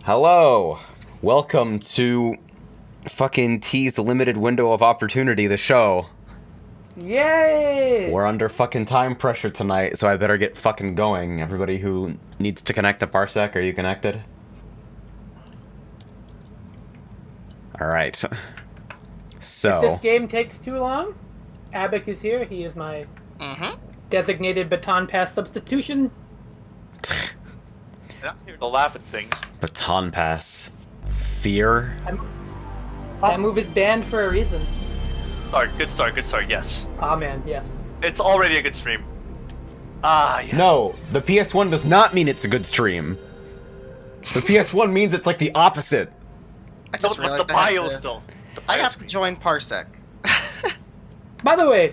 Hello! Welcome to fucking T's Limited Window of Opportunity, the show. Yay! We're under fucking time pressure tonight, so I better get fucking going. Everybody who needs to connect to Parsec, are you connected? Alright. So... If this game takes too long, Abik is here. He is my designated baton pass substitution. Yeah, here to laugh at things. Baton pass. Fear? That move is banned for a reason. Good start, yes. Aw, man, yes. It's already a good stream. Ah, yeah. No, the PS1 does not mean it's a good stream. The PS1 means it's like the opposite. I just No, but realized the bio still. The I bio have to join Parsec. By the way,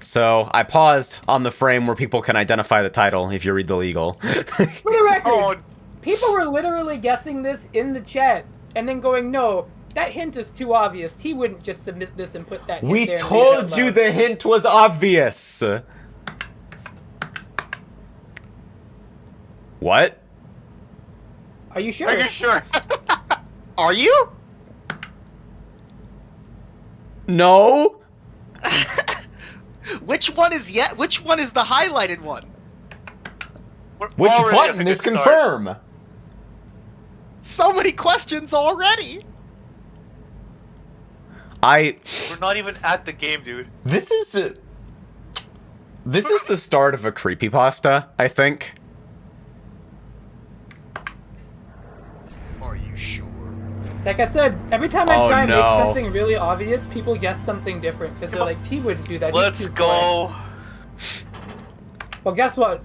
So, I paused on the frame where people can identify the title if you read the legal. for the record, Oh, people were literally guessing this in the chat and then going, no, that hint is too obvious. He wouldn't just submit this and put that hint We there and read it told out you loud." the hint was obvious! What? Are you sure? are you sure? Are you? No? Which one is Which one is the highlighted one? We're Which already off button a good is start. confirm? So many questions already. We're not even at the game, dude. This is the start of a creepypasta, I think. Are you sure? Like I said, every time I Oh, try and no. make something really obvious, people guess something different because they're like, he wouldn't do that. He's Let's too go. quiet." Well, guess what?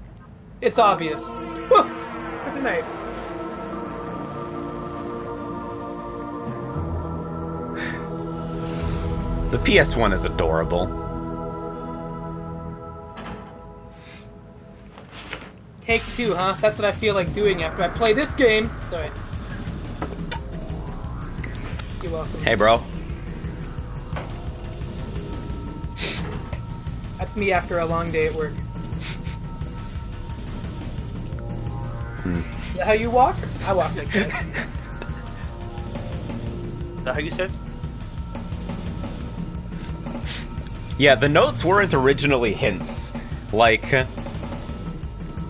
It's obvious. For tonight. The PS1 is adorable. Take two, huh? That's what I feel like doing after I play this game. Sorry. You're welcome. Hey, bro. That's me after a long day at work. Is that how you walk? I walk like this. Is that how you said? Yeah, the notes weren't originally hints. Like,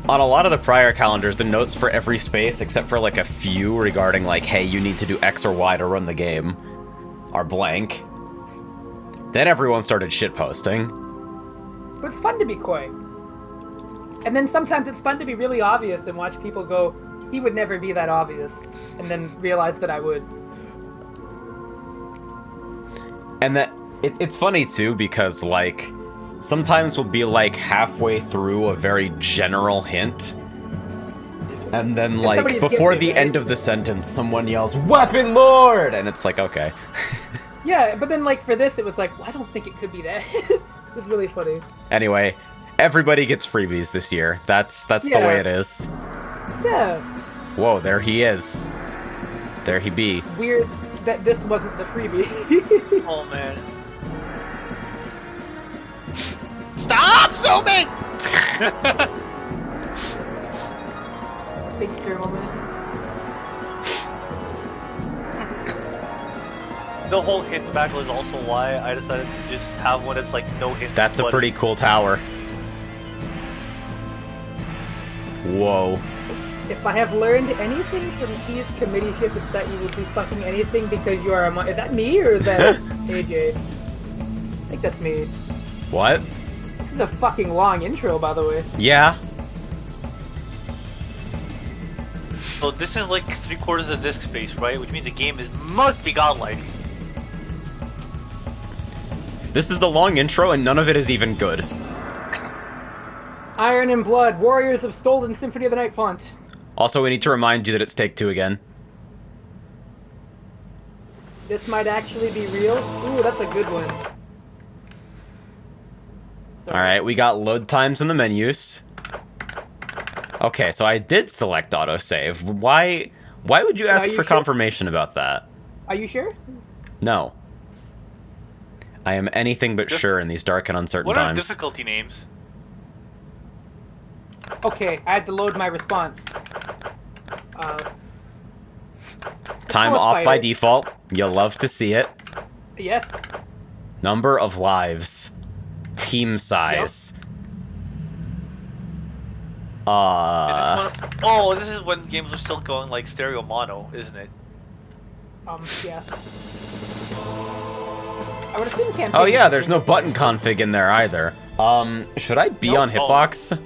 on a lot of the prior calendars, the notes for every space, except for like a few regarding like, hey, you need to do X or Y to run the game, are blank. Then everyone started shitposting. But it's fun to be coy. And then sometimes it's fun to be really obvious and watch people go, he would never be that obvious. And then realize that I would. And that it's funny too because like sometimes we'll be like halfway through a very general hint, and then like somebody just before gets the it, right? end of the sentence, someone yells "Weapon Lord," and it's like okay. Yeah, but then like for this, it was like, well, I don't think it could be that. It was really funny. Anyway, everybody gets freebies this year. That's the Yeah. way it is. Yeah. Whoa, there he is. There he be. Weird that this wasn't the freebie. Oh man. Stop zooming! Thanks for a moment. The whole hint battle is also why I decided to just have one that's like no hints. That's a but- pretty cool tower. Whoa. If I have learned anything from T's committee ship, it's that you will do fucking anything because you are a is that me or is that AJ? I think that's me. What? This is a fucking long intro, by the way. Yeah. So this is like 3/4 of disk space, right? Which means the game must be godlike. This is a long intro and none of it is even good. Iron and Blood, Warriors of Stolen Symphony of the Night font. Also, we need to remind you that it's take two again. This might actually be real. Ooh, that's a good one. Sorry. Alright, we got load times in the menus. Okay, so I did select autosave. Why would you ask you for sure? confirmation about that? Are you sure? No. I am anything but Just- sure in these dark and uncertain What are times. difficulty names? Okay, I had to load my response. Time Full of off by fighters. default. You'll love to see it. Yes. Number of lives. Team size. Oh, this is when games were still going like stereo mono, isn't it? Yeah. I would assume campaign. Oh yeah, there's no button config in there either. Should I be on Hitbox?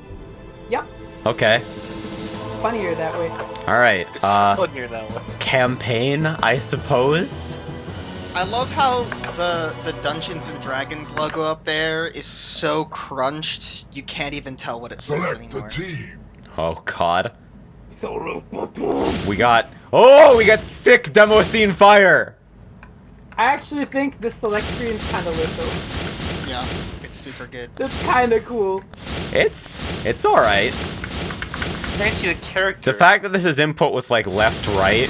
Yep. Okay. Funnier that way. Alright, It's funnier that way. campaign, I suppose? I love how the Dungeons and Dragons logo up there is so crunched you can't even tell what it says Select a anymore. team. Oh god. So. We got... Oh, we got sick demo scene fire! I actually think the select screen's kind of lit though. Yeah, it's super good. That's kind of cool. It's alright. Can't see the character. The fact that this is input with like left, right,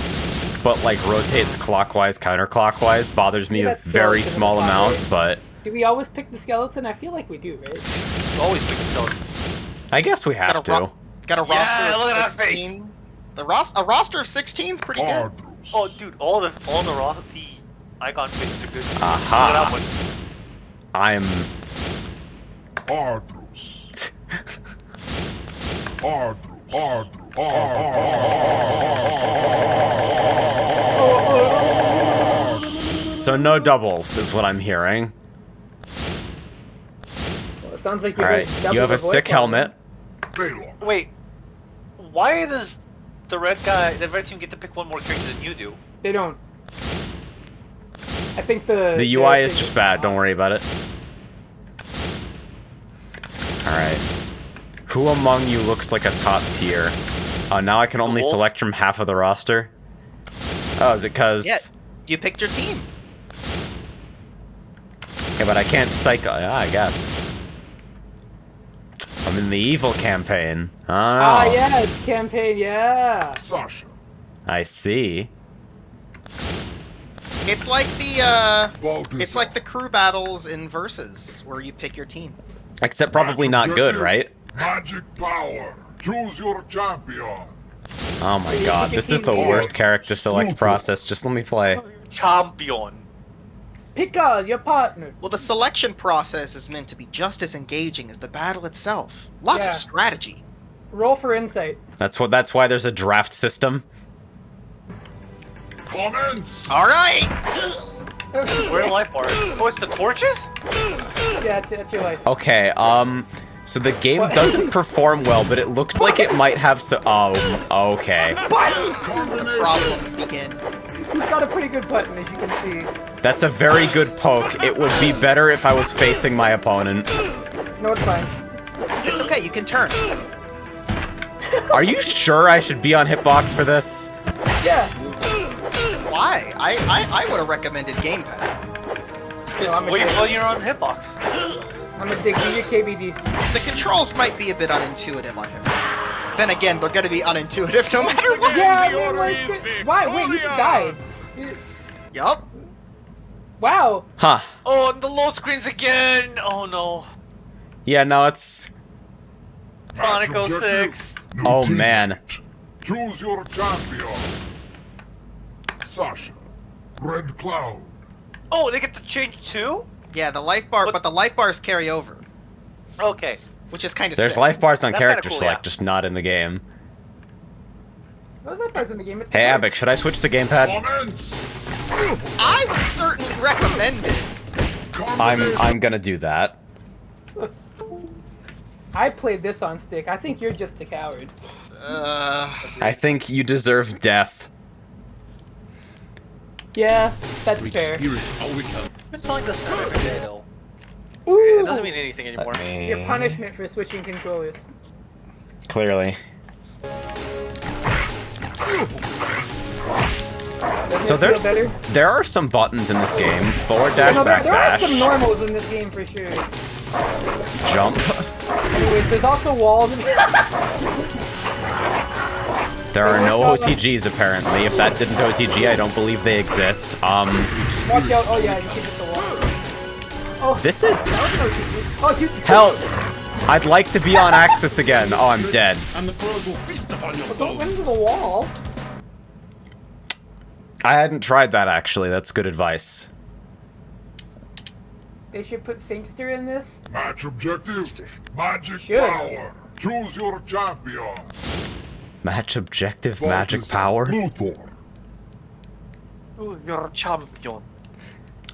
but like rotates clockwise, counterclockwise bothers me Yeah, a that's very skeleton small in the amount, pocket. but Do we always pick the skeleton? I feel like we do, right? always pick the skeleton. I guess we have to. Got a Yeah, roster look at of that face. 16. A roster of 16 is pretty good. Ardus. Oh, dude, all the icon faces are good. Aha. Look at that one. I'm... Ardus. Ardus. So no doubles is what I'm hearing. Well, it sounds like you Alright, you have a sick helmet. Balor. Wait, why does the red team get to pick one more character than you do? They don't. I think the The UI is just bad, don't worry about it. Alright. Who among you looks like a top tier? Oh, now I can only wolf? select from half of the roster? Oh, is it because... Yeah, you picked your team. Okay, but I can't cycle. Yeah, I guess. I'm in the evil campaign. Oh, Ah, yeah, it's campaign, yeah. Sasha. I see. It's like the Balthazar. it's like the crew battles in Versus where you pick your team. Except probably not good, right? Magic power. Choose your champion. Oh my Yeah, god, pick a this is team the here. worst character select process. Just let me play. Champion. Pick your partner. Well, the selection process is meant to be just as engaging as the battle itself. Lots Yeah. of strategy. Roll for insight. That's why there's a draft system. Commence. All right. Where are life bars? Oh, it's the torches? Yeah, it's your life. Okay, so the game What? doesn't perform well, but it looks like it might have okay. The problems begin. He's got a pretty good button, as you can see. That's a very good poke. It would be better if I was facing my opponent. No, it's fine. It's okay. You can turn. Are you sure I should be on Hitbox for this? Yeah. Why? I would have recommended gamepad. It's I'm a way kid. when you're on Hitbox. I'm a dig. Do your KBD. The controls might be a bit unintuitive on Hitbox. Then again, they're going to be unintuitive no matter what. Yeah, I mean, like, why? Wait, you just died. Yup. Wow. Huh. Oh, and the load screens again! Oh no. Yeah, no, it's... Sonic Objective. 06. New Oh, team. man. Choose your champion. Sasha. Red Cloud. Oh, they get to change too? Yeah, the life bar, but the life bars carry over, Okay. which is kind of There's sick. life bars on That's character kinda cool, select, yeah. just not in the game. What was that person in the game? It's Hey, weird. Abik, should I switch to gamepad? Commence. I would certainly recommend it. I'm gonna do that. I played this on stick. I think you're just a coward. I think you deserve death. Yeah, that's fair. I've been telling this every day though. Ooh. It doesn't mean anything anymore. Your punishment for switching controllers. Clearly. Doesn't So it feel better? there are some buttons in this game. Forward dash, No, back there are dash, some normals in this game for sure. jump. Anyways, there's also walls. There are no OTGs apparently. If that didn't OTG, I don't believe they exist. Watch out! Oh yeah, you can hit the wall. Oh, This is that was no TP. Oh, you. help. I'd like to be on Axis again. Oh, I'm dead. And the crows will feast upon your But don't bones. run into the wall. I hadn't tried that, actually. That's good advice. They should put Finkster in this. Match objective. Magic Should. power. Choose your champion. Match objective, magic Focus power. Luthor. Ooh, you're a champion.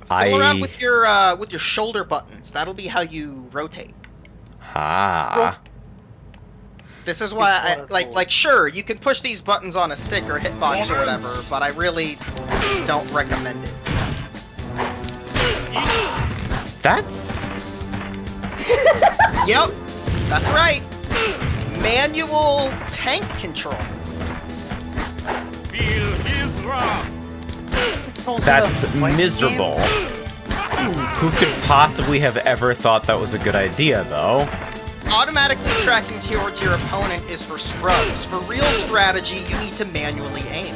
Fiddle around with your shoulder buttons. That'll be how you rotate. Ah. This is why I sure you can push these buttons on a stick or hitbox or whatever, but I really don't recommend it. That's... Yep, that's right. Manual tank controls. Feel his wrath. That's miserable. Who could possibly have ever thought that was a good idea, though? Automatically tracking towards your opponent is for scrubs. For real strategy, you need to manually aim.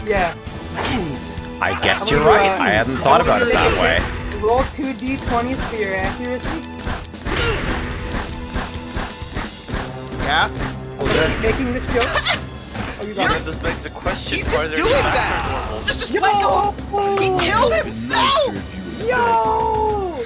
Yeah. I guess you're right. I hadn't thought about it that way. Roll 2d20s for your accuracy. Yeah? Are you making this joke? Oh, you got it. This begs the question. He's are just there doing any that! normal? Just let go! He killed himself! Yo!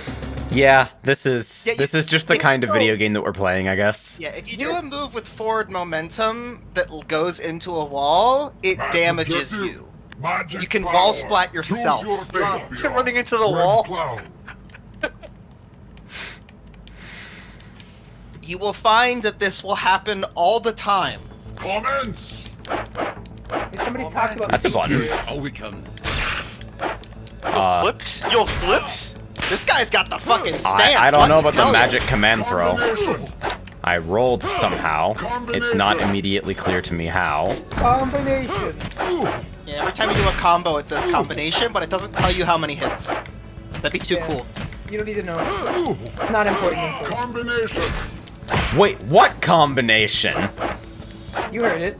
Yeah, this is Yeah, just the kind of video game that we're playing, I guess. Yeah, if you do a move with forward momentum that goes into a wall, it Match damages objective. you. Magic You can power. wall splat yourself. Choose your champion. Is it running into the Red wall? Cloud. You will find that this will happen all the time. Commence. Somebody's talking about That's a button. How we can. Flips? Yo, flips? This guy's got the fucking stance. I don't know let me about the tell ya. magic command throw. Combination. I rolled somehow. It's not immediately clear to me how. combination. Yeah, every time you do a combo, it says combination, but it doesn't tell you how many hits. That'd be too Yeah. cool. You don't need to know. It's not important info. Combination. Wait, what combination? You heard it.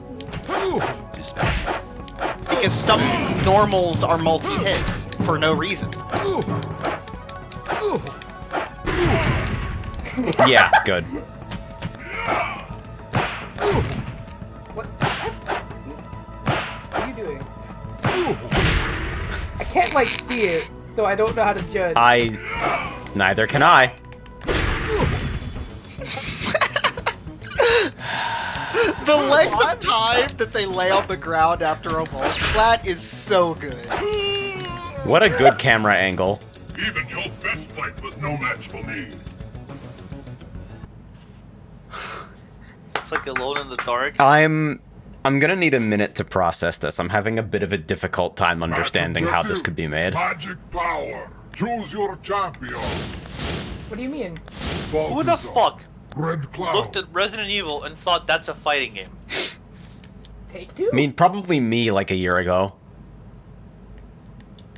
Because some normals are multi-hit for no reason. Yeah, good. What? What are you doing? I can't like see it, so I don't know how to judge. Neither can I. The length of time that they lay on the ground after a wall splat is so good. What a good camera angle. Even your best fight was no match for me. It's like alone in the dark. I'm gonna need a minute to process this. I'm having a bit of a difficult time understanding how this could be made. Magic power. Choose your champion. What do you mean? Who the fuck Red Cloud. looked at Resident Evil and thought that's a fighting game? Take two? I mean, probably me like a year ago.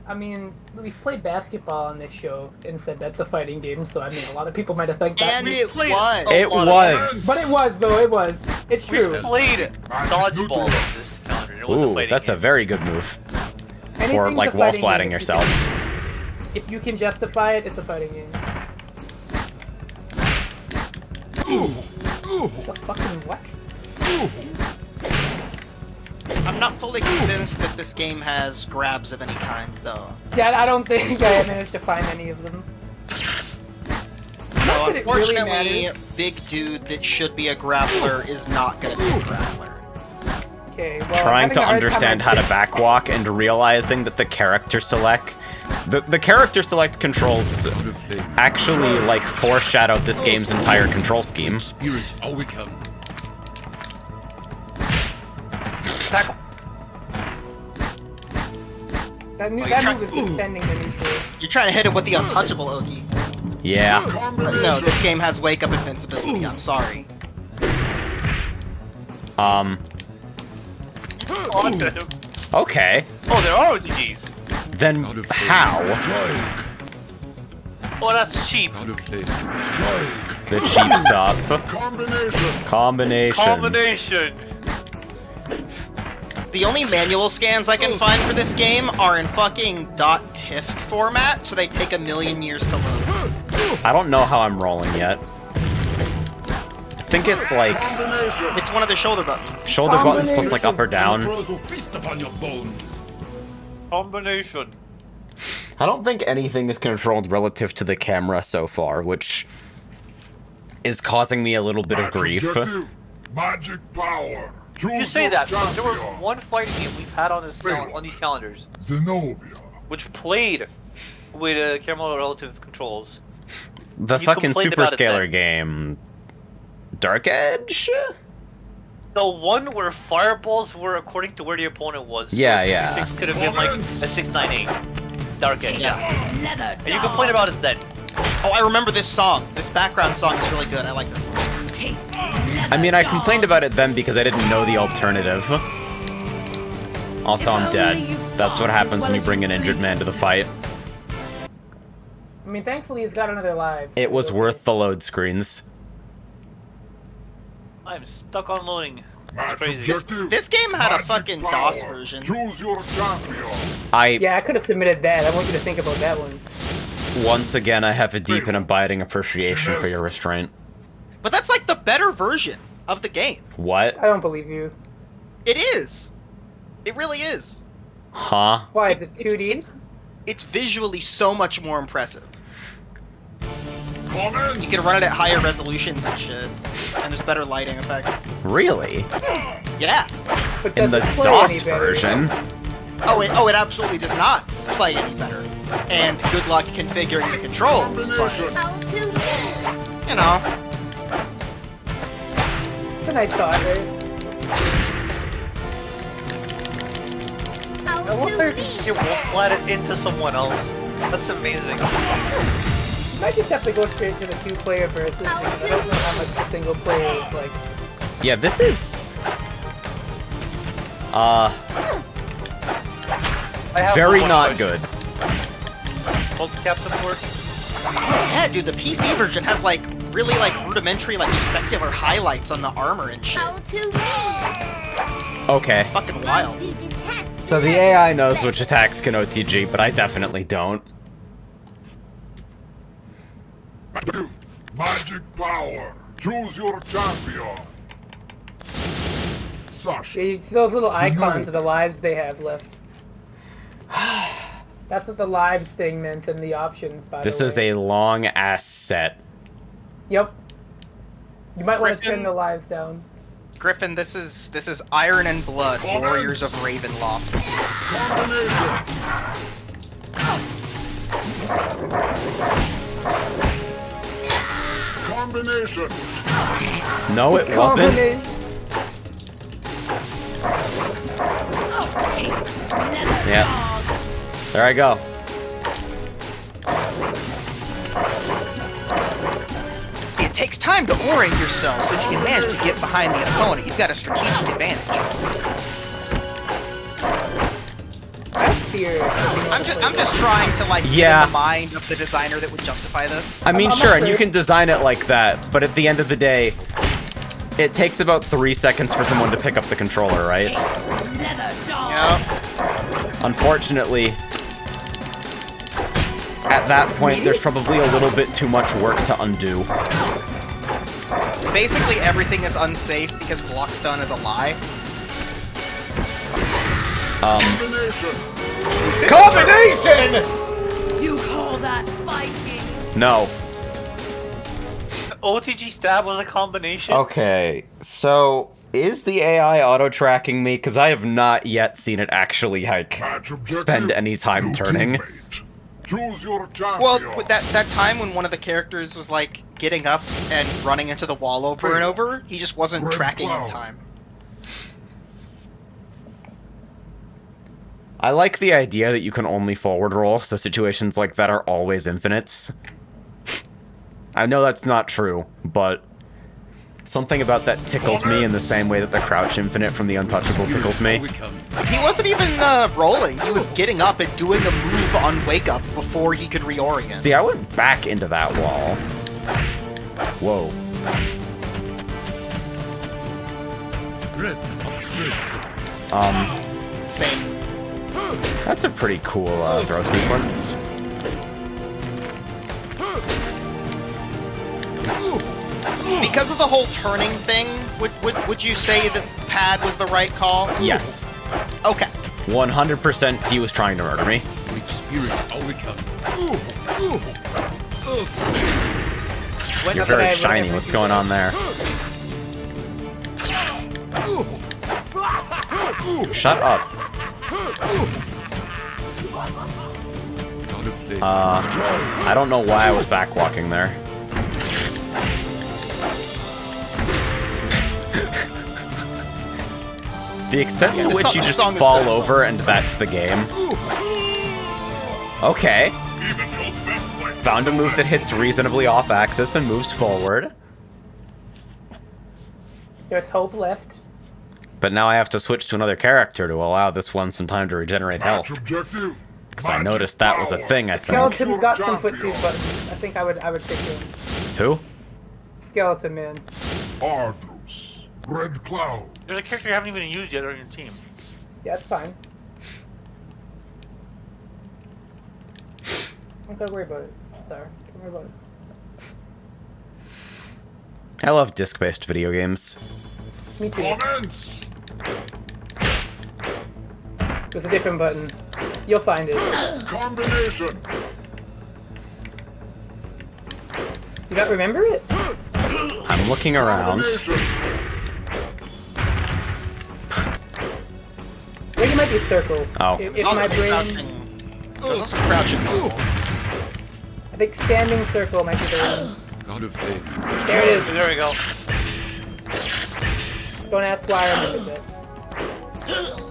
I mean, we've played basketball on this show and said that's a fighting game, so I mean, a lot of people might have think that. And we it played was. a It lot of was. But it was, though, it was. It's We true. played dodgeball on this calendar. And it was a Ooh, fighting that's a game. very good move. For Anything's like a wall fighting splatting game yourself. If you can justify it, it's a fighting game. The fucking what? I'm not fully convinced that this game has grabs of any kind, though. Yeah, I don't think I managed to find any of them. So Not that it really unfortunately, matters. big dude that should be a grappler is not gonna be a grappler. Okay, well, Trying to I'm having a hard understand how time to backwalk and realizing that the character select... The character select controls actually, like, foreshadowed this game's entire control scheme. Here is how we can. Tackle. That Oh, move you're is defending the neutral. You're trying to hit it with the untouchable, Ogie. Yeah. But no, this game has wake-up invincibility, I'm sorry. On them. Okay. Oh, there are OTGs. Then how? Oh, that's cheap. The cheap stuff. Combination. Combination. The only manual scans I can find for this game are in fucking .tiff format, so they take a million years to load. I don't know how I'm rolling yet. think it's like It's one of the shoulder buttons. shoulder buttons plus like up or down. Combination. I don't think anything is controlled relative to the camera so far, which is causing me a little bit of grief. Objective, magic power. You Choose say your that, but there was champion. one fighting game we've had on this on these calendars, Zenobia. which played with camera relative controls. The You fucking complained super about it scalar then. game, Dark Edge. The one where fireballs were according to where the opponent was. Yeah, so yeah. 6 could have been like a 698. Dark Edge. Yeah. And you complained about it then. Oh, I remember this song. This background song is really good. I like this one. I mean, I complained about it then because I didn't know the alternative. Also, I'm dead. That's what happens when you bring an injured man to the fight. I mean, thankfully he's got another life. It was worth the load screens. I'm stuck on loading. It's Match crazy. objective, This game had a magic fucking power. DOS version. Choose your champion. Yeah, I could have submitted that. I want you to think about that one. Once again, I have a deep and abiding appreciation for your restraint. But that's like the better version of the game. What? I don't believe you. It is. It really is. Huh? Why is it It's- 2D? It's visually so much more impressive. Come in. You can run it at higher resolutions and shit. And there's better lighting effects. Really? Yeah. But In does the it play DOS any better? version? Oh, it absolutely does not play any better. And good luck configuring the controls, but, you know. It's a nice thought, right? I love how you can just get wolf splatted into someone else. That's amazing. Might just have to go straight to the 2-player versus because I don't know how much the single player is like. Yeah, this is... I have very one not question. good. Multi-cap support? Yeah, dude, the PC version has like really like rudimentary like specular highlights on the armor and shit. Okay, It's fucking wild. so the AI knows which attacks can OTG, but I definitely don't. Magic power. Choose your champion. Yeah, Sasha. you see those little icons of the lives they have left. That's what the lives thing meant in the options, by This the way. is a long-ass set. Yep. You might want to Griffin? turn the lives down. Griffin, this is Iron and Blood, Warriors of Ravenloft. Combination. No, it wasn't. Combination. Yeah. There I go. See, it takes time to orient yourself so that you can manage to get behind the opponent. You've got a strategic advantage. I fear. I'm just trying to like get Yeah. in the mind of the designer that would justify this. I mean, I'm sure, not and you sure. can design it like that, but at the end of the day, it takes about 3 seconds for someone to pick up the controller, right? Yeah. Unfortunately, at that point, there's probably a little bit too much work to undo. Basically, everything is unsafe because Blockstun is a lie. Combination! You call that fighting? No. OTG stab was a combination? Okay, so is the AI auto-tracking me? Because I have not yet seen it actually, like, Match objective. spend any time New turning. teammate. Choose your champion. Well, with that time when one of the characters was like getting up and running into the wall over and over, he just wasn't Red tracking in cloud. time. I like the idea that you can only forward roll, so situations like that are always infinites. I know that's not true, but something about that tickles me in the same way that the crouch infinite from the Untouchable tickles me. He wasn't even rolling. He was getting up and doing a move on wake up before he could reorient. See, I went back into that wall. Whoa. Same. That's a pretty cool throw sequence. Because of the whole turning thing, would you say that pad was the right call? Yes. Okay. 100% he was trying to murder me. You're very shiny. What's going on there? Shut up. I don't know why I was backwalking there. The extent to which you just fall over and that's the game. Okay. Found a move that hits reasonably off axis and moves forward. There's hope left. But now I have to switch to another character to allow this one some time to regenerate health. Because I noticed that was a thing, I think. Skeleton's got some footsies buttons. I think I would pick him. Who? Skeleton Man. Arthros, Red Cloud. There's a character you haven't even used yet on your team. Yeah, that's fine. Don't worry about it. Sorry. Don't worry about it. I love disc-based video games. Me too. Commence. There's a different button. You'll find it. Combination. You don't remember it? I'm looking around. I think it might be circle. Oh. If my brain... There's also crouching moves. I think standing circle might be the one. There it is. There we go. Don't ask why I remembered that.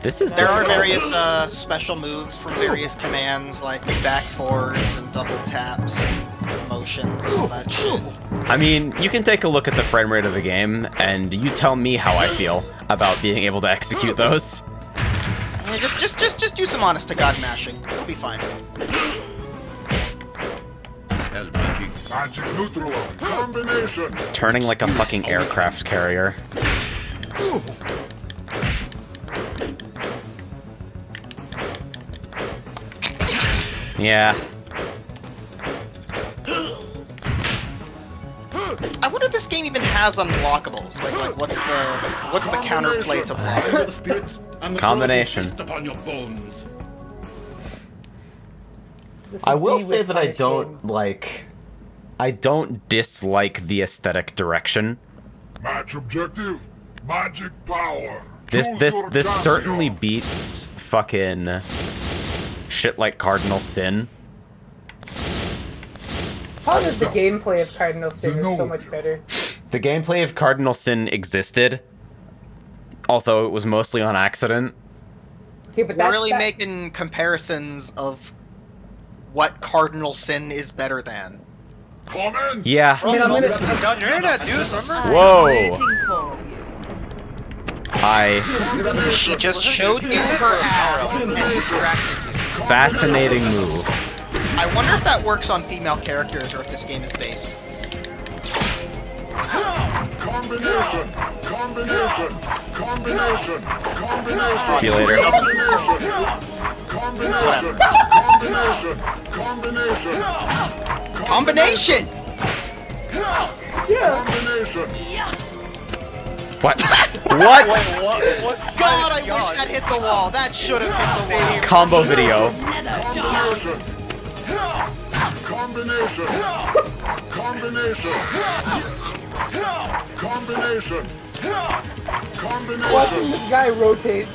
This is There are difficult. various special moves from various commands, like back forwards and double taps and motions and all that shit. I mean, you can take a look at the frame rate of the game, and you tell me how I feel about being able to execute those. Yeah, just do some honest to god mashing. It'll be fine. Magic neutral. Combination. Turning like a fucking aircraft carrier. Yeah. I wonder if this game even has unblockables. Like what's the counterplay to block? Combination. This I is will D say with that I punish don't, game. like... I don't dislike the aesthetic direction. Match objective. Magic power. This Choose your certainly champion. beats fucking shit like Cardinal Sin. How does the gameplay of Cardinal Sin is so much better? The gameplay of Cardinal Sin existed, although it was mostly on accident. Okay, but We're that's really making comparisons of what Cardinal Sin is better than. Commence. Yeah. I mean, I'm gonna... Got your internet, dude, remember? Whoa. Waiting for you. She just showed you her ads and distracted you. Fascinating move. I wonder if that works on female characters or if this game is based. Combination. Combination. Combination. Combination. See you later. Combination. Combination. Combination. Combination! Combination. What? What? What? God, I wish that hit the wall. That should have hit the wall. Combo video. Combination. Combination. Combination. Combination. Watching this guy rotate.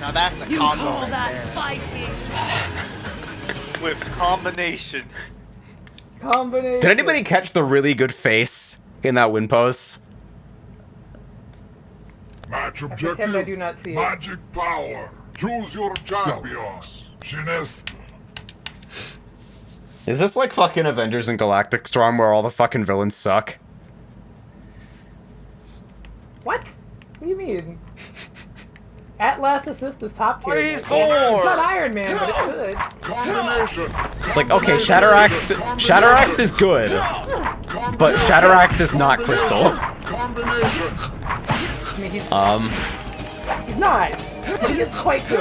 Now that's a You combo call right that there. fighting? With combination. Combination. Did anybody catch the really good face in that win pose? Match I pretend I objective. do not see it. Magic power. Choose your champions. Shinest. Is this like fucking Avengers and Galactic Storm where all the fucking villains suck? What? What do you mean? Atlas Assist is top tier. Please, It's Thor! not Iron Man, but it's good. Combination. It's like, okay, Shatteraxe is good, but Shatteraxe is not Crystal. Combination. I mean, he's Um, not, but he is quite good.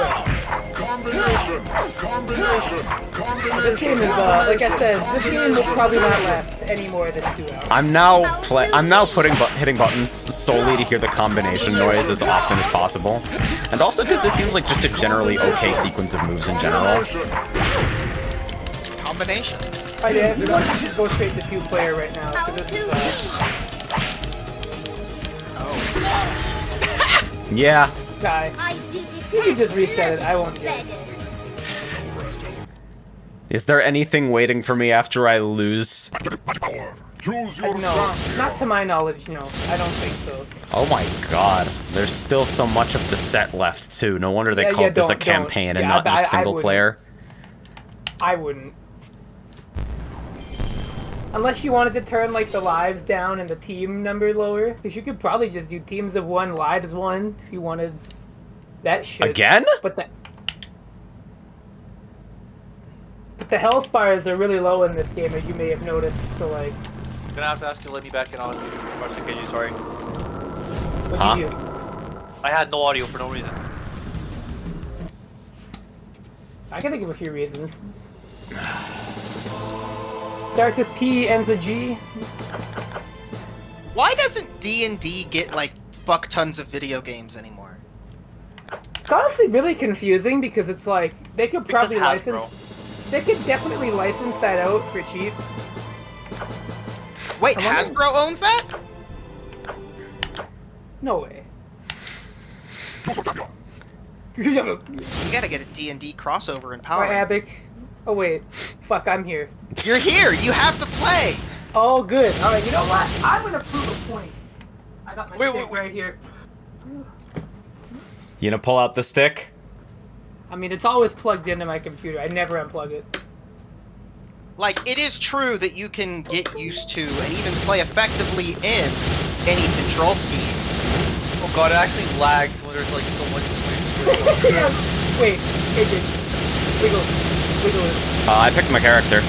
Combination! Combination! This game is, like I said, this game will probably not last any more than 2 hours. I'm now hitting buttons solely to hear the combination noise as often as possible, and also because this seems like just a generally okay sequence of moves in general. Combination. Alright, yeah, if you want, just go straight to 2-player right now. So this is, Oh. Yeah. guy. You can just reset it, I won't care. Is there anything waiting for me after I lose? Choose your No, champion! not to my knowledge, no. I don't think so. Oh my god. There's still so much of the set left, too. No wonder they called this a campaign and not just single player. I wouldn't. Unless you wanted to turn, like, the lives down and the team number lower. Because you could probably just do teams of 1, lives 1, if you wanted that shit. Again? But the health bars are really low in this game, as you may have noticed, so, like... I'm gonna have to ask you to let me back in on you. Sorry. What do you do? I had no audio for no reason. I can think of a few reasons. Starts with P, ends with G. Why doesn't D&D get like fuck tons of video games anymore? It's honestly really confusing because it's like they could probably Because license. Hasbro. They could definitely license that out for cheap. Wait, I wonder- Hasbro owns that? No way. You gotta get a D&D crossover in Power. Alright, Abic. Oh wait, fuck, I'm here. You're here. You have to play. Oh, good. Alright, you know what? I'm gonna prove a point. I got my stick right here. You gonna pull out the stick? I mean, it's always plugged into my computer. I never unplug it. Like, it is true that you can get used to and even play effectively in any control scheme. Oh god, it actually lags when there's like so much between. Wait, AJ. Wiggle. Wiggle it. I picked my character.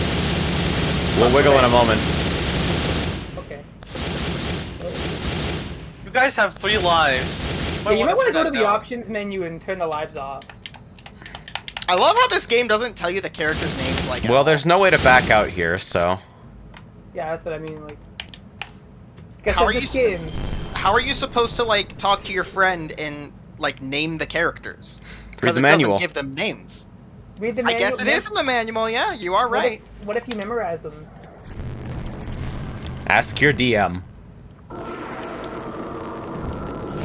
We'll wiggle in a moment. Okay. You guys have 3 lives. Yeah, you might want to go turn to that the down. options menu and turn the lives off. I love how this game doesn't tell you the characters' names like. Well, there's no way to back out here, so... Yeah, that's what I mean, like... Guess How what are this you game... How are you supposed to like talk to your friend and like name the characters? Read Because the it manual. doesn't give them names. Read the I manual. guess it is in the manual. Yeah, you are right. What if you memorize them? Ask your DM.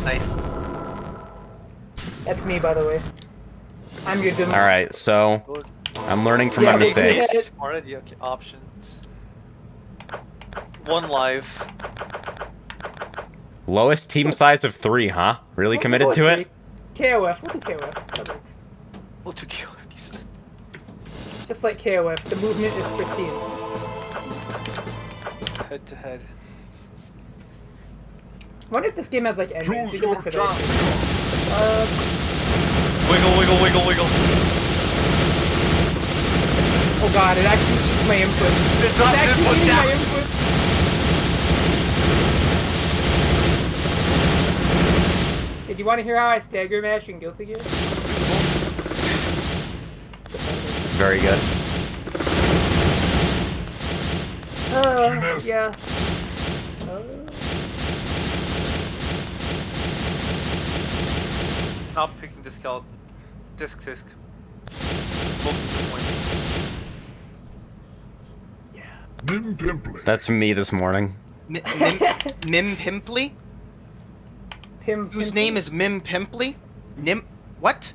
Nice. That's me, by the way. I'm your demo. Alright, so... Good. I'm learning from Yeah, my they did mistakes. it. Already, okay. Options. 1 live. Lowest team size of 3, huh? Really committed to it? KOF. We'll do KOF. That works. We'll do kill him, he said. Just like KOF, the movement is pristine. Head to head. I wonder if this game has like endings. Choose We can your look for those. champion! Wiggle, wiggle, wiggle, wiggle. Oh god, it actually eats my inputs. It's not actually inputs, eating yeah. my inputs. Hey, do you want to hear how I stagger mash in Guilty Gear? Very good. Yeah. Not picking the skeleton. Disc. Focus the point. Mim Pimply. That's me this morning. Mim Pimply, Pim. whose name is Mim Pimply. What?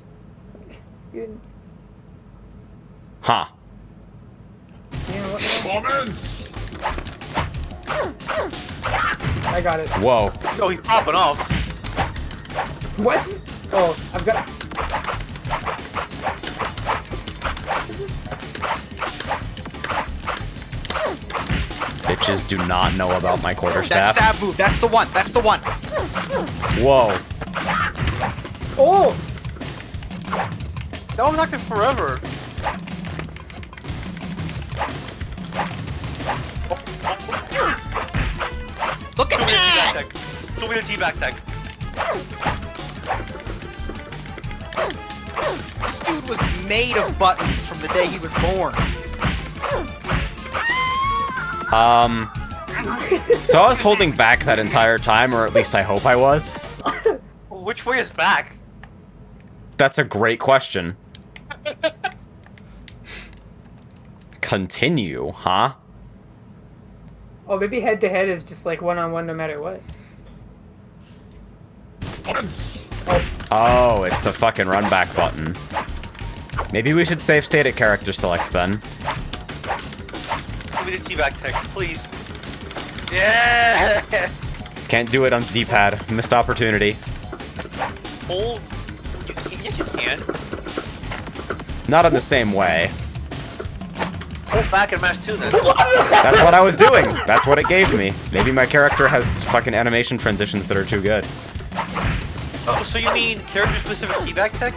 Huh. Commence! I got it. Whoa. Oh, he's popping off. What? Oh, I've got. Bitches do not know about my That quarterstaff. stab move. That's the one. That's the one. Whoa. Oh! That was active forever. Look at Show me the teabag that. tech. Show me the teabag tech. This dude was made of buttons from the day he was born. So I was holding back that entire time, or at least I hope I was. Which way is back? That's a great question. Continue, huh? Oh, maybe head-to-head is just like one-on-one no matter what. Oh, it's a fucking run back button. Maybe we should save state at character select then. Give me the T-back tech, please. Yeah! Can't do it on D-pad. Missed opportunity. Hold. Yes, you can. Not in the same way. Hold back and mash 2 then. That's what I was doing. That's what it gave me. Maybe my character has fucking animation transitions that are too good. Oh, so you mean character-specific T-back tech?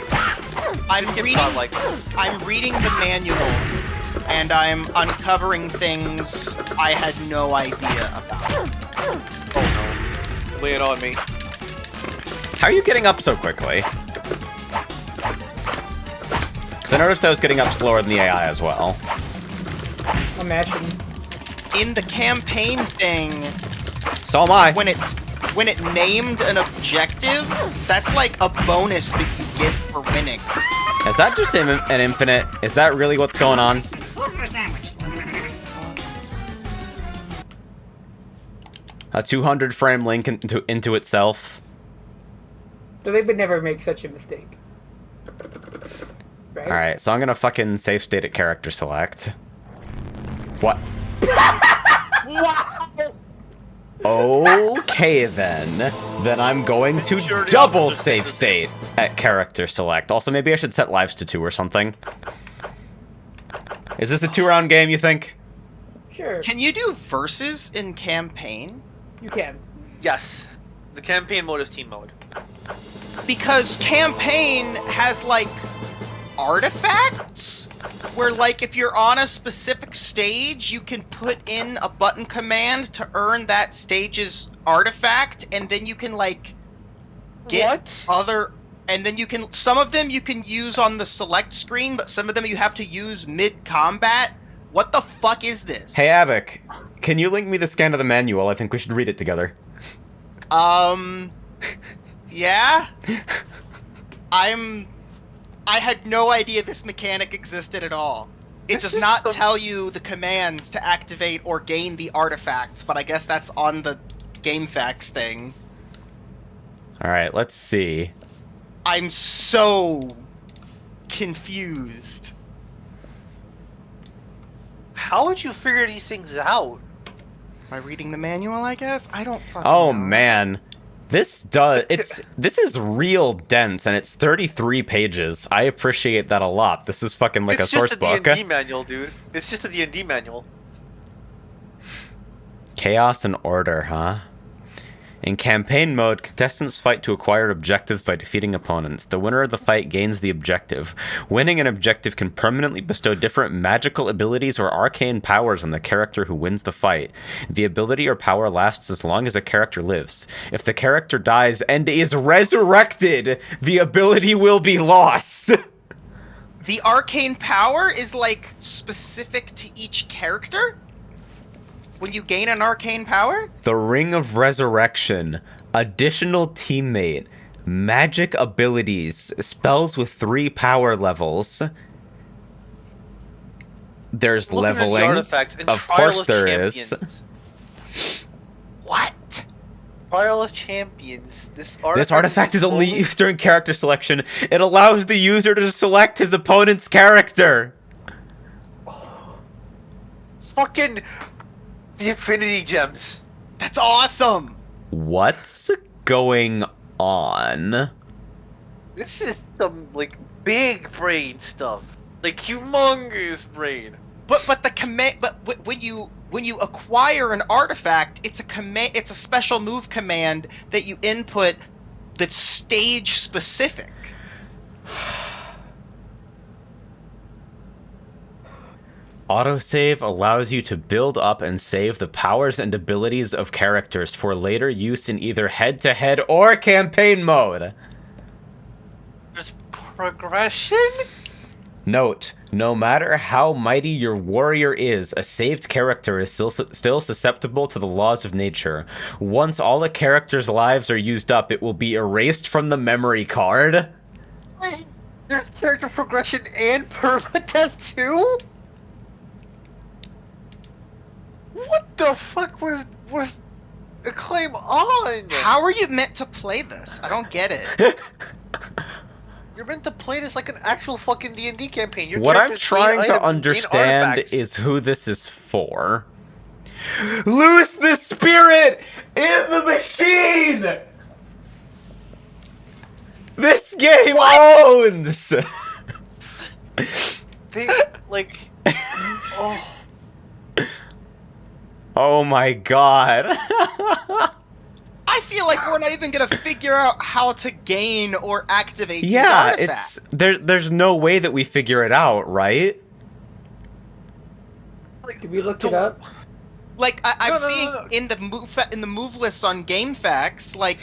I'm Get reading. godlike. I'm reading the manual, and I'm uncovering things I had no idea about. Oh no. Lay it on me. How are you getting up so quickly? Because I noticed I was getting up slower than the AI as well. I'm mashing. In the campaign thing, So am I. when it named an objective, that's like a bonus that you get for winning. Is that just an infinite? Is that really what's going on? A 200 frame link into itself. So they would never make such a mistake. Right? Alright, so I'm gonna fucking save state at character select. What? Wow! Okay then. Then I'm going to Sure the double opposite. save state at character select. Also, maybe I should set lives to 2 or something. Is this a 2-round game, you think? Sure, Can you do verses in campaign? you can. Yes. The campaign mode is team mode. Because campaign has like artifacts where like if you're on a specific stage you can put in a button command to earn that stage's artifact, and then you can like get What? other, and then you can, some of them you can use on the select screen, but some of them you have to use mid combat. What the fuck is this? Hey, Abik, can you link me the scan of the manual? I think we should read it together. Yeah? I had no idea this mechanic existed at all. It This does is not some- tell you the commands to activate or gain the artifacts, but I guess that's on the GameFAQs thing. Alright, let's see. I'm so confused. How would you figure these things out? By reading the manual, I guess? I don't fucking Oh, know. man. This is real dense, and it's 33 pages. I appreciate that a lot. This is fucking like It's a source just book. a D&D manual, dude. It's just a D&D manual. Chaos and order, huh? In campaign mode, contestants fight to acquire objectives by defeating opponents. The winner of the fight gains the objective. Winning an objective can permanently bestow different magical abilities or arcane powers on the character who wins the fight. The ability or power lasts as long as a character lives. If the character dies and is resurrected, the ability will be lost. The arcane power is like specific to each character? When you gain an arcane power? The Ring of Resurrection. Additional teammate. Magic abilities. Spells with 3 power levels. There's Looking at the leveling. artifacts and Of Trial course there is. Champions. What? Trial of Champions. This This artifact is only slowly- used during character selection. It allows the user to select his opponent's character. It's fucking the Infinity Gems. That's awesome! What's going on? This is some like big brain stuff. Like humongous brain. But the command, when you acquire an artifact, it's a command, it's a special move command that you input that's stage specific. Autosave allows you to build up and save the powers and abilities of characters for later use in either head-to-head or campaign mode. There's progression? Note, no matter how mighty your warrior is, a saved character is still susceptible to the laws of nature. Once all the character's lives are used up, it will be erased from the memory card. Wait, there's character progression and permadeath too? What the fuck was Acclaim on? How are you meant to play this? I don't get it. You're meant to play this like an actual fucking D&D campaign. Your What I'm characters trying gain to items and gain understand artifacts. is who this is for. Loose the spirit in the machine! This game owns! They, like... oh... Oh my god. I feel like we're not even gonna figure out how to gain or activate these Yeah, artifacts. there's no way that we figure it out, right? like Did we look it up? Like I'm No, no, no, seeing no. in the move lists on GameFAQs, like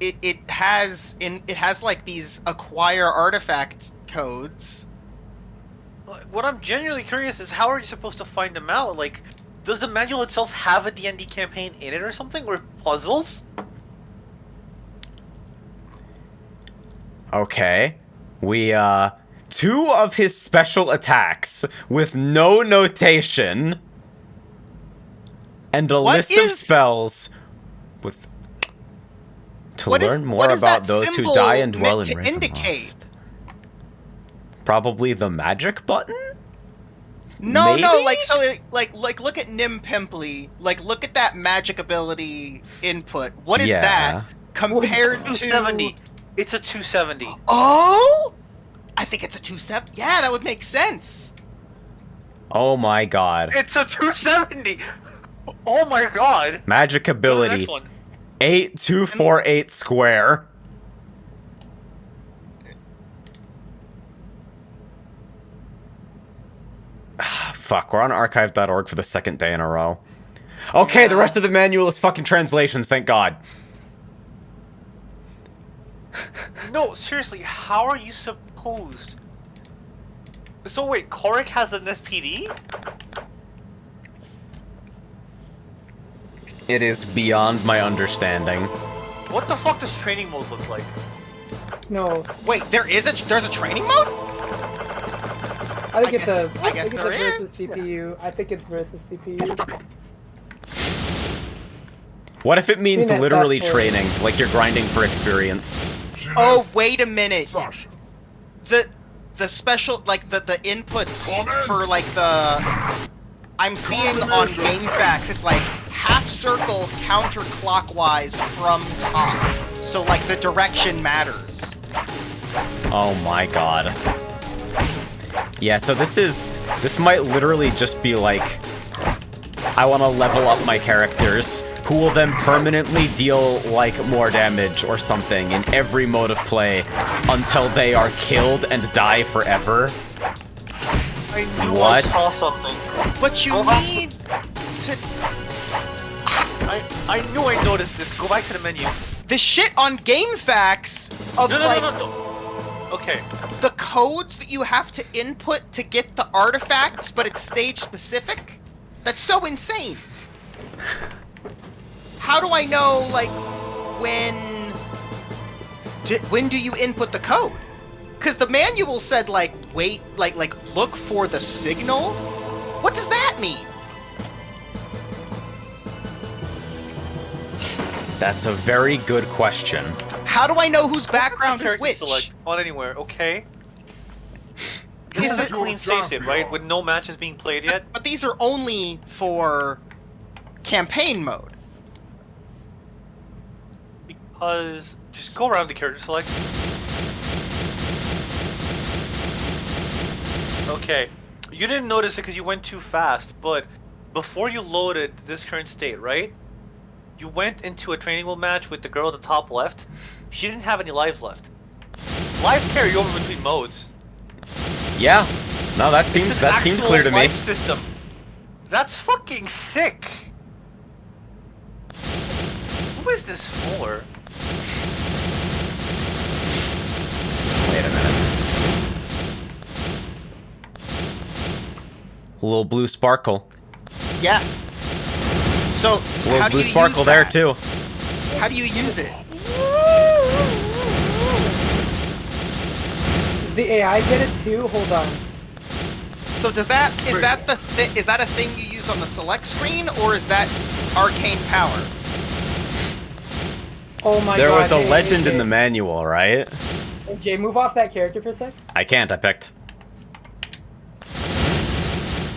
it has like these acquire artifact codes. What I'm genuinely curious is how are you supposed to find them out? Like, does the manual itself have a D&D campaign in it or something? Or puzzles? Okay. We, 2 of his special attacks with no notation and a What list of is- spells with... To What is- learn more what is about that those who symbol die and dwell in meant to Ravenloft. indicate? Probably the magic button? No, Maybe? like so, like look at Nim Pimply. Like, look at that magic ability input. What is Yeah. that compared to? 270. It's a 270. Oh, I think it's a 270. Yeah, that would make sense. Oh my god. It's a 270! Oh my god! Magic Go to the ability. next one. 8248 square. Fuck, we're on archive.org for the second day in a row. Okay, the rest of the manual is fucking translations, thank god. No, seriously, how are you supposed... So wait, Korik has an SPD? It is beyond my understanding. What the fuck does training mode look like? No, Wait, there's a training mode? I think I it's guess- a. I I guess think it's a there versus is. CPU. I think it's versus CPU. What if it means Mean that literally fast forward. training, like you're grinding for experience? Oh, wait a minute. Sasha. The special, like the inputs Come in. for like the I'm seeing on GameFAQs, it's like half circle counterclockwise from top. So like the direction matters. Oh my god. Yeah, so this might literally just be like, I want to level up my characters, who will then permanently deal, like, more damage or something in every mode of play until they are killed and die forever. I knew What? I saw something. But you Go back. need to I knew I noticed this. Go back to the menu. the shit on GameFAQs of No, no, like no, no, no. Okay. the codes that you have to input to get the artifacts, but it's stage specific. That's so insane. How do I know, like, when do you input the code? Because the manual said, like, wait, like look for the signal. What does that mean? That's a very good question. How do I know whose background is Character which? select on anywhere, okay? This Is is a it- clean save state, right? With no matches being played yet? But these are only for campaign mode. Because... Just go around the character select. Okay. You didn't notice it because you went too fast, but before you loaded this current state, right? You went into a training wheel match with the girl at the top left. She didn't have any lives left. Lives carry over between modes. Yeah. No, that It's seemed an that seemed actual clear to me. life system. That's fucking sick. Who is this for? Wait a minute. A little blue sparkle. Yeah. So, A little how do blue you sparkle use there that? too. How do you use it? Does the AI get it too? Hold on. So is that a thing you use on the select screen, or is that arcane power? Oh my There god. was a hey, legend hey, in the manual, right? Hey, Jay, move off that character for a sec. I can't, I picked.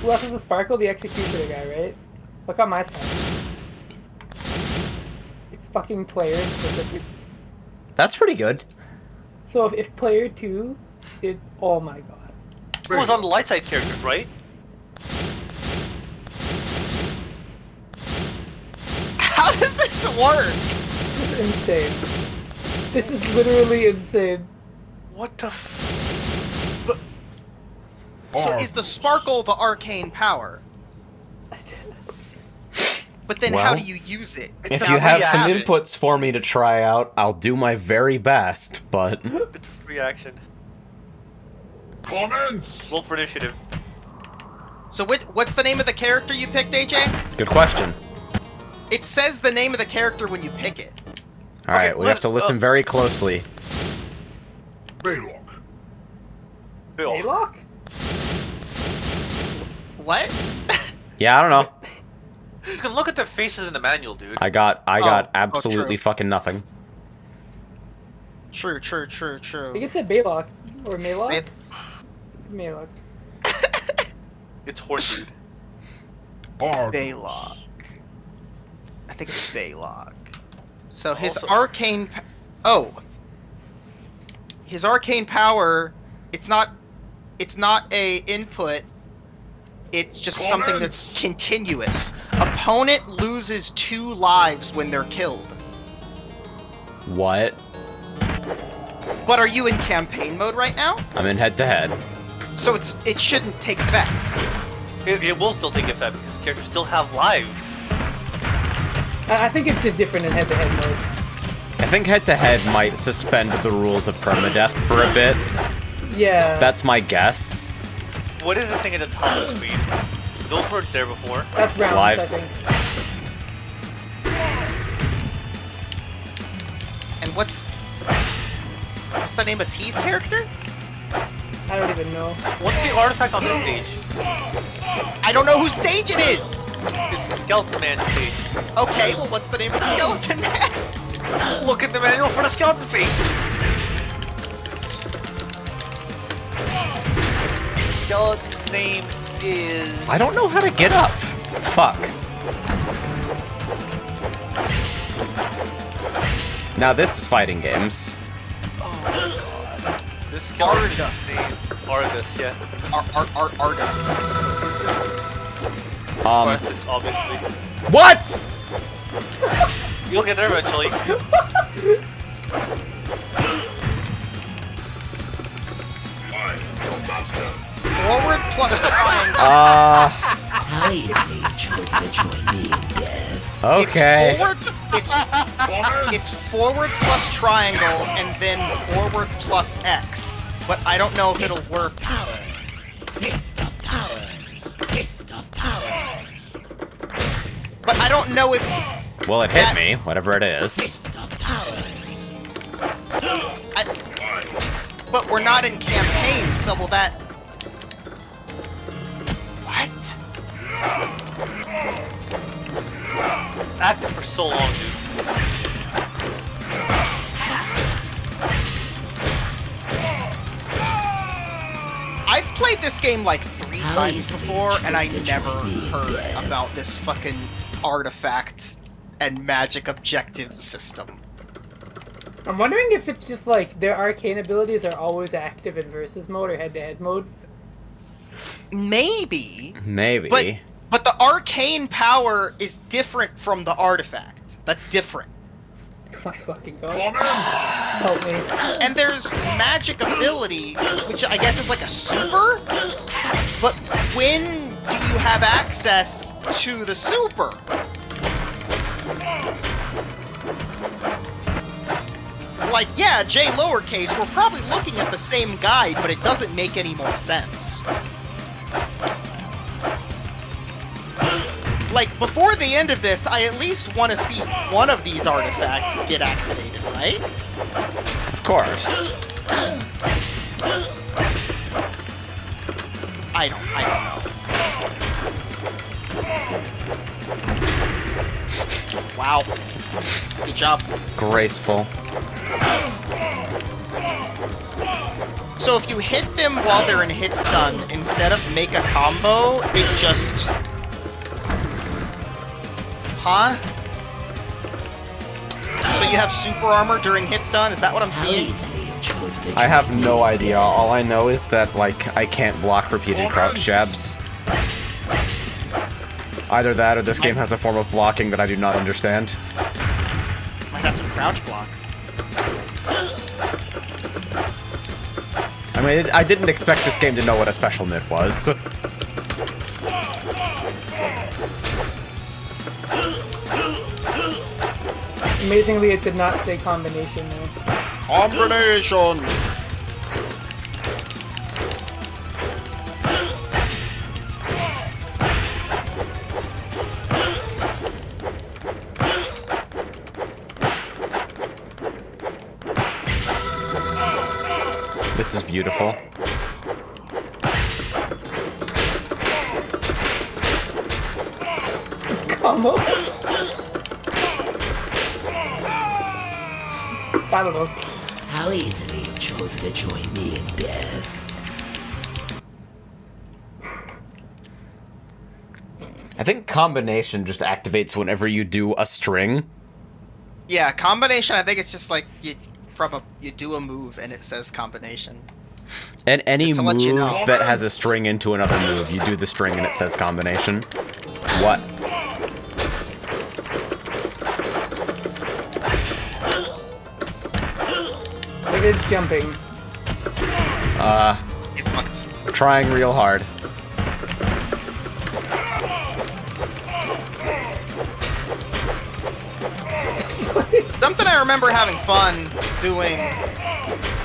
Who else is the Sparkle? The Executioner guy, right? Look on my side. It's fucking player specific. That's pretty good. So if player 2 did... Oh my god. It was on the light side characters, right? How does this work? This is insane. This is literally insane. What the f... So is the sparkle the arcane power? But then how Well, do you use it? If Now you have some it. inputs for me to try out, I'll do my very best, but... It's a free action. Comments? Roll for initiative. So what's the name of the character you picked, AJ? Good question. It says the name of the character when you pick it. Alright, Okay, we have to listen very closely. Baylock. Bill. Baylock? What? Yeah, I don't know. You can look at the faces in the manual, dude. I got absolutely true. fucking nothing. True. I think it said Baylock. Or Maylock? May- Maylock. It's horse dude. Hard. Baylock. I think it's Baylock. So his Also- arcane... His arcane power, it's not a input, it's just something that's continuous. Opponent loses 2 lives when they're killed. What? But are you in campaign mode right now? I'm in head-to-head. So it shouldn't take effect. It will still take effect because characters still have lives. I think it's just different in head-to-head mode. I think head-to-head might suspend the rules of permadeath for a bit. Yeah. That's my guess. What is the thing at the top of the screen? Those weren't there before. That's rounds, Lives. I think. And what's the name of T's character? I don't even know. What's the artifact on this stage? I don't know whose stage it is! It's the Skeleton Man stage. Okay, well what's the name of the skeleton man? Look at the manual for the skeleton face. Skeleton's name is... I don't know how to get up. Fuck. Now this is fighting games. This skeleton's Argus. name- Argus, yeah. Argus. Is this? Argus, obviously. What? You'll get there eventually. Forward plus triangle. Okay. It's forward plus triangle and then forward plus X. But I don't know if it'll work. But I don't know if... Well, it hit me, whatever it is. But we're not in campaign, so will that... What? Active for so long, dude. I've played this game like 3 times before, and I never heard about this fucking artifact and magic objective system. I'm wondering if it's just like their arcane abilities are always active in versus mode or head-to-head mode. Maybe, Maybe. but the arcane power is different from the artifact. That's different. My fucking god. Help me. And there's magic ability, which I guess is like a super, but when do you have access to the super? Like, yeah, J lowercase, we're probably looking at the same guide, but it doesn't make any more sense. like, before the end of this, I at least want to see one of these artifacts get activated, right? Of course. I don't know. Wow. Good job. Graceful. So if you hit them while they're in hit stun, instead of make a combo, it just... Huh? So you have super armor during hit stun? Is that what I'm seeing? I have no idea. All I know is that, like, I can't block repeated crouch jabs. Either that or this game has a form of blocking that I do not understand. Might have to crouch block. I mean, I didn't expect this game to know what a special mid was. Amazingly, it did not say combination there. Combination! This is beautiful. Combo? I don't know. How easily you chose to join me in death. I think combination just activates whenever you do a string. Yeah, combination, I think it's just like you do a move and it says combination. And any Just to move let you know. that has a string into another move, you do the string and it says combination. What? It is jumping. Get fucked. Trying real hard. Something I remember having fun doing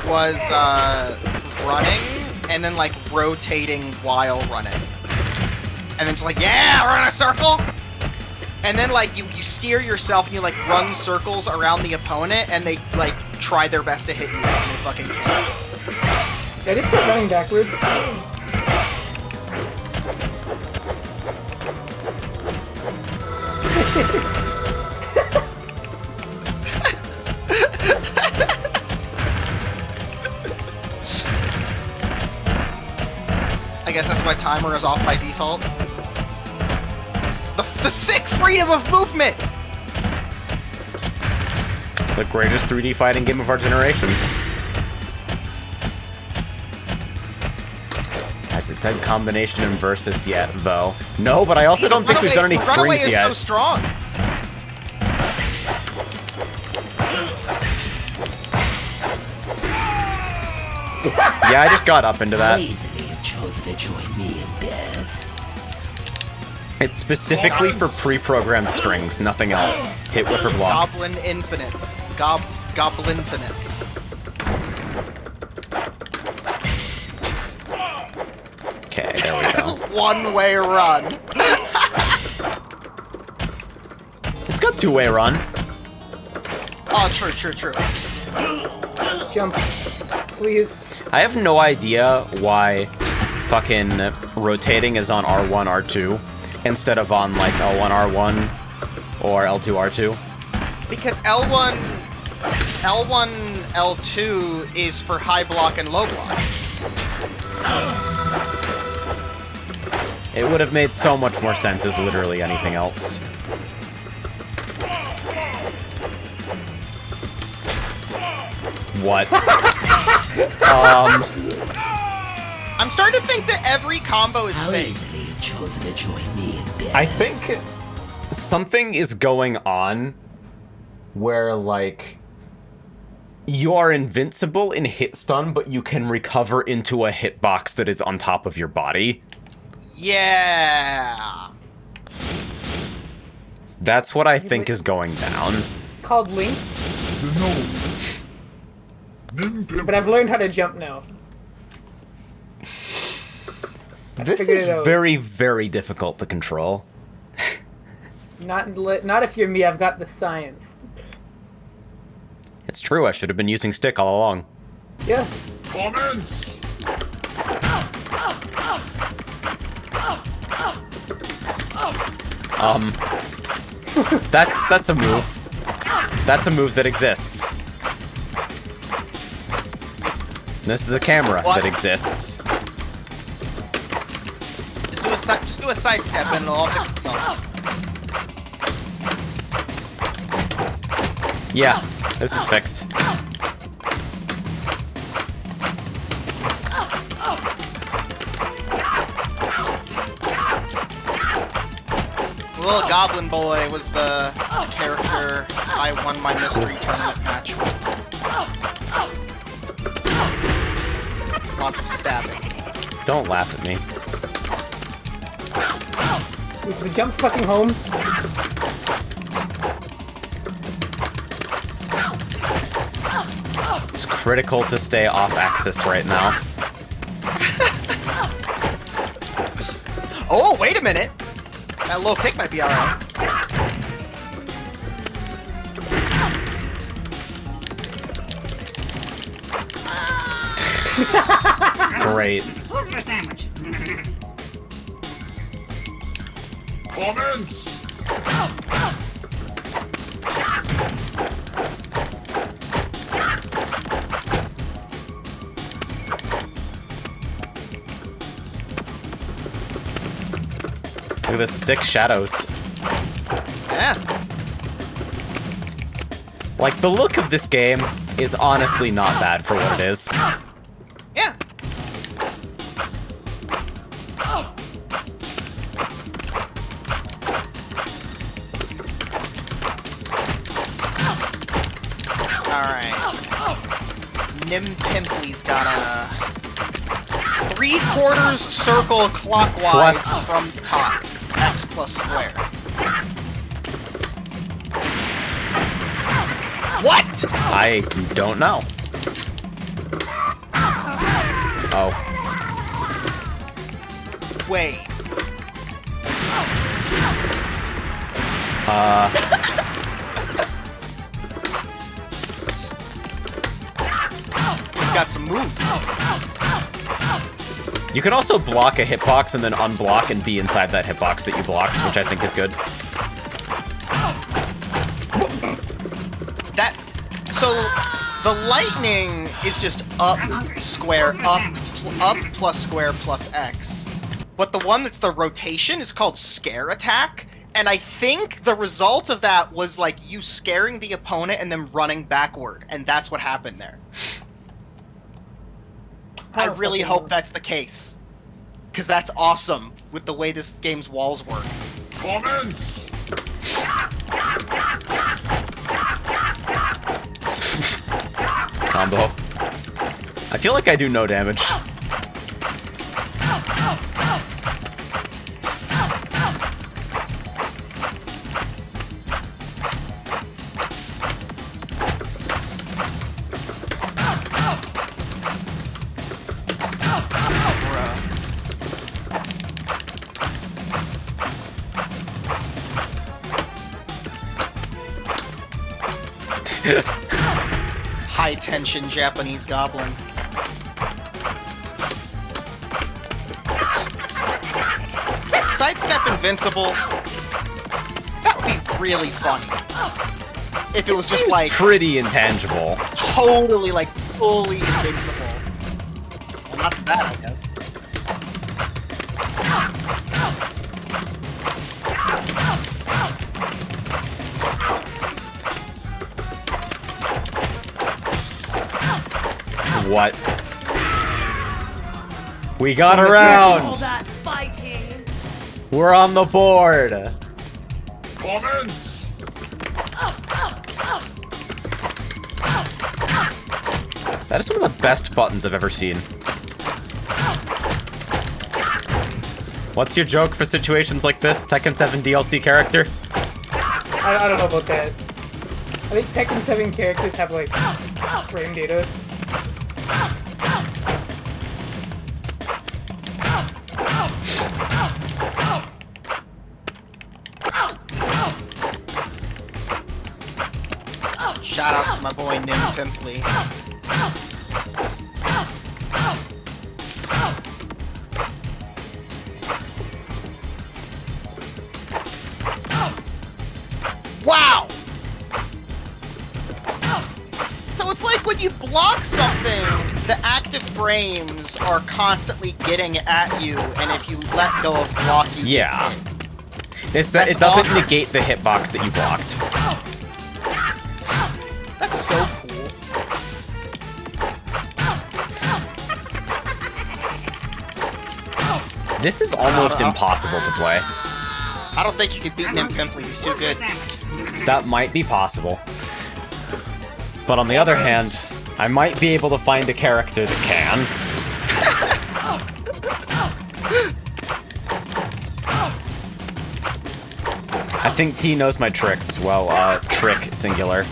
was running and then like rotating while running. And then just like, yeah, run in a circle! And then like you steer yourself and you like run circles around the opponent and they like try their best to hit you and they fucking can't. Did I just start running backwards? I guess that's why timer is off by default. The sick freedom of movement! The greatest 3D fighting game of our generation. Has it said combination and versus yet, though? No, but I also don't think we've done any Runaway strings is so yet. strong. Yeah, I just got up into How that. easily you chose to join me in death. It's specifically for pre-programmed strings, nothing else. Hit with or block. Goblin infinites. Goblin infinites. Okay, This there we has go. a one-way run. It's got two-way run. Oh, true. Jump. Please. I have no idea why fucking rotating is on R1, R2 instead of on like L1, R1 or L2, R2. Because L1, L2 is for high block and low block. It would have made so much more sense as literally anything else. What? I'm starting to think that every combo is How fake. easily you chose to join me in death. I think something is going on where, like, you are invincible in hit stun, but you can recover into a hitbox that is on top of your body. Yeah. That's what I think is going down. It's called links, No. Ninja but I've learned how to jump now. This figured is it out. very, very difficult to control. Not if you're me. I've got the science. It's true, I should have been using stick all along. Yeah. Commence! That's a move. That's a move that exists. This is a camera What? that exists. Just do a sidestep and it'll all fix itself. Yeah, this is fixed. The little goblin boy was the character I won my mystery tournament match with. Lots of stabbing. Don't laugh at me. The jump's fucking home. It's critical to stay off axis right now. Oh, wait a minute! That low kick might be alright. Great. Commence! Look at the 6 shadows. Yeah. Like, the look of this game is honestly not bad for what it is. Yeah. Alright. Nim Pimply's got a 3/4 circle clockwise What? from top. X plus square. What? I don't know. Oh. Wait. We've got some moves. You can also block a hitbox and then unblock and be inside that hitbox that you blocked, which I think is good. So the lightning is just up square, up plus square plus X. But the one that's the rotation is called scare attack. And I think the result of that was like you scaring the opponent and then running backward. And that's what happened there. I really hope that's the case. Because that's awesome with the way this game's walls work. Commence! Combo. I feel like I do no damage. High tension Japanese goblin. Is that sidestep invincible? That would be really funny. If it was just like Pretty intangible. totally like fully invincible. Well, not so bad, I guess. What? We got around! that fighting. We're on the board! Commence! That is one of the best buttons I've ever seen. What's your joke for situations like this, Tekken 7 DLC character? I don't know about that. I think Tekken 7 characters have like frame data. Shoutouts to my boy Nim Pimply. Wow! So it's like when you block something, the active frames are constantly getting at you, and if you let go of block, you Yeah. get hit. It's that That's it doesn't awesome. negate the hitbox that you blocked. That's so cool. This is almost impossible to play. I don't think you can beat Nim Pimply, he's too good. That might be possible. But on the other hand, I might be able to find a character that can. I think T knows my tricks. Well, trick singular.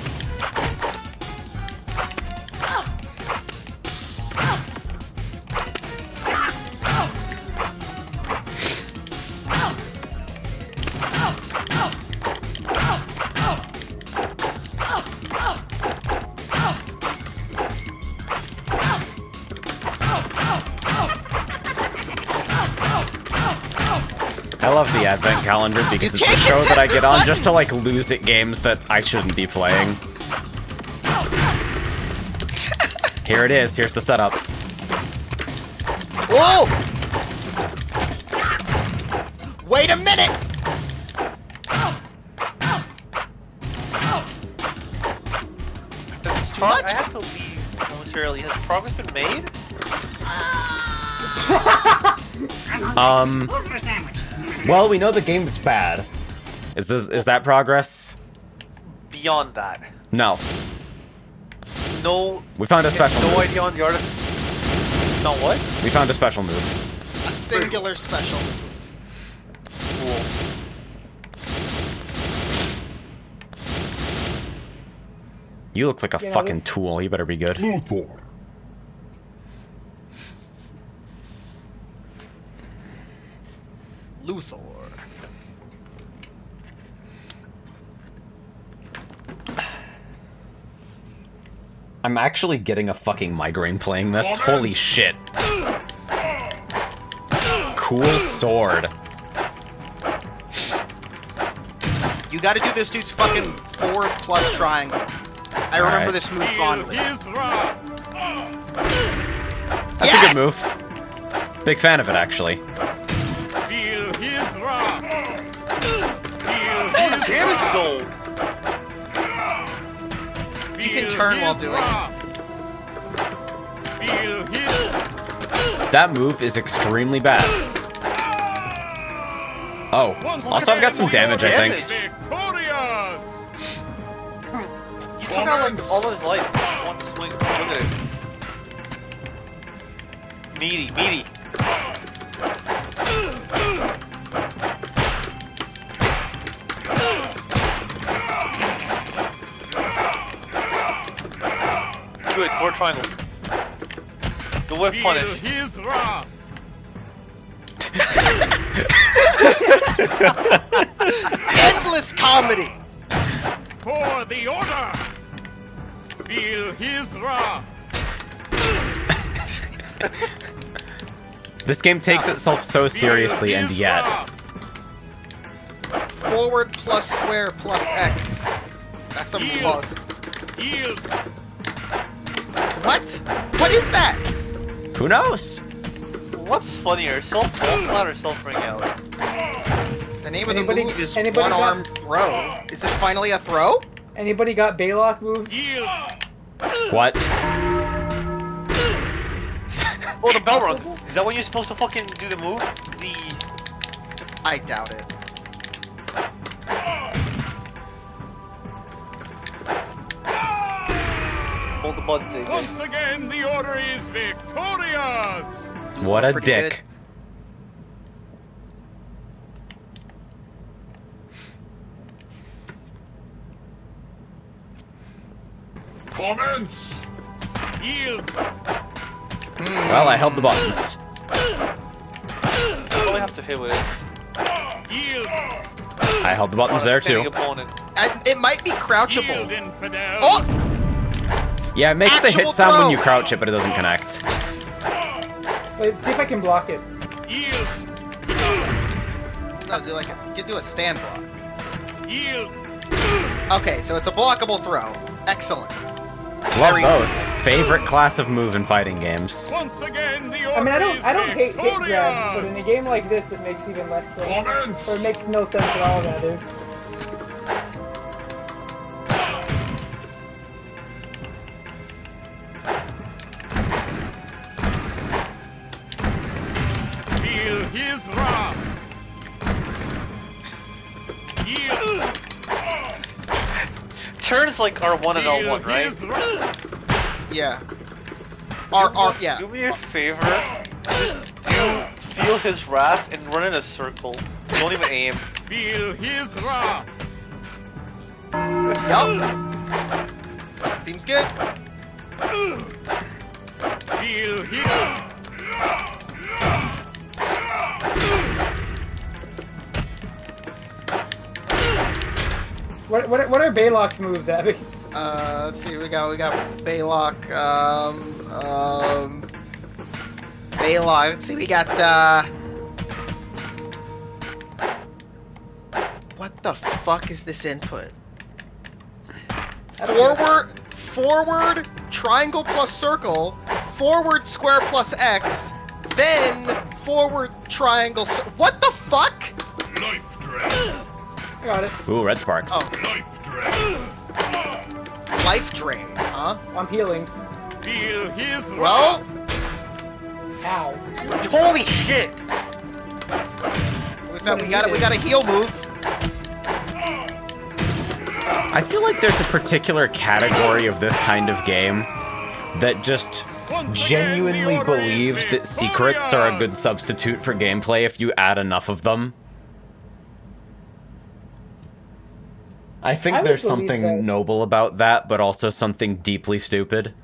I love the advent calendar because it's a show that I get on just to like lose at games that I shouldn't be playing. Here it is, here's the setup. Whoa! Wait a minute! I have to leave momentarily. Has progress been made? Well, we know the game's bad. Is that progress? Beyond that. No. No. We found a special No move. idea on the art of... No what? We found a special move. A singular special. Cool. You look like a You know, fucking this- tool. You better be good. Luthor. Luthor. I'm actually getting a fucking migraine playing this. Holy shit. Cool sword. You gotta do this dude's fucking forward plus triangle. I remember Alright. this move fondly. That's a good move. Big fan of it, actually. Oh, the damage goal! You can turn while doing it. That move is extremely bad. Oh, also I've got some damage, I think. He took out like all of his life. One swing. Look at it. Meaty, meaty. Good, forward triangle. The whiff punish. Endless comedy! For the order! Feel his wrath! This game takes itself so seriously, and yet... Forward plus square plus X. That's some bug. Yield! What? What is that? Who knows? What's funnier, self-fall flat or self-ring out? The name of the Anybody- move is anybody got- one-armed throw. Is this finally a throw? Anybody got Baylock moves? Yield! What? Oh, the bell rung. Is that when you're supposed to fucking do the move? I doubt it. Hold the button thing. Once again, the order is victorious! What a Pretty dick. Comments? Yield! Well, I held the buttons. You only have to hit with it. Yield! I held the buttons there, Standing too. opponent. It might be Yield, crouchable. infidel. Oh! Yeah, it makes the Actual hit sound when throw. you crouch it, but it doesn't connect. Wait, see if I can block it. Yield. No, do a stand block. Yield. Okay, so it's a blockable throw. Excellent. Love Very- those. Favorite class of move in fighting games. Once again, the I mean, I order don't is hate hit grabs, but victorious. in a game like this, it makes even less sense. Or it makes no sense at all, rather. Feel his wrath. Yield. Turns like R1 and Feel L1, right? his wrath. Yeah. Yeah. Do me a favor. Just do feel his wrath and run in a circle. Don't even aim. Feel his wrath. Yup. Seems good. Feel his. What are Baylock's moves, Abby? Let's see. We got Baylock. Baylock. Let's see. We got. What the fuck is this input? Forward, triangle plus circle, forward square plus X, then forward triangle. What the fuck? Life drain. I got it. Ooh, red sparks. Oh, Life drain. life drain, huh? I'm healing. Feel his wrath. Well, Ow. Holy shit! so we got a heal move. I feel like there's a particular category of this kind of game that just genuinely believes that secrets are a good substitute for gameplay if you add enough of them. I think I would there's believe something that. noble about that, but also something deeply stupid.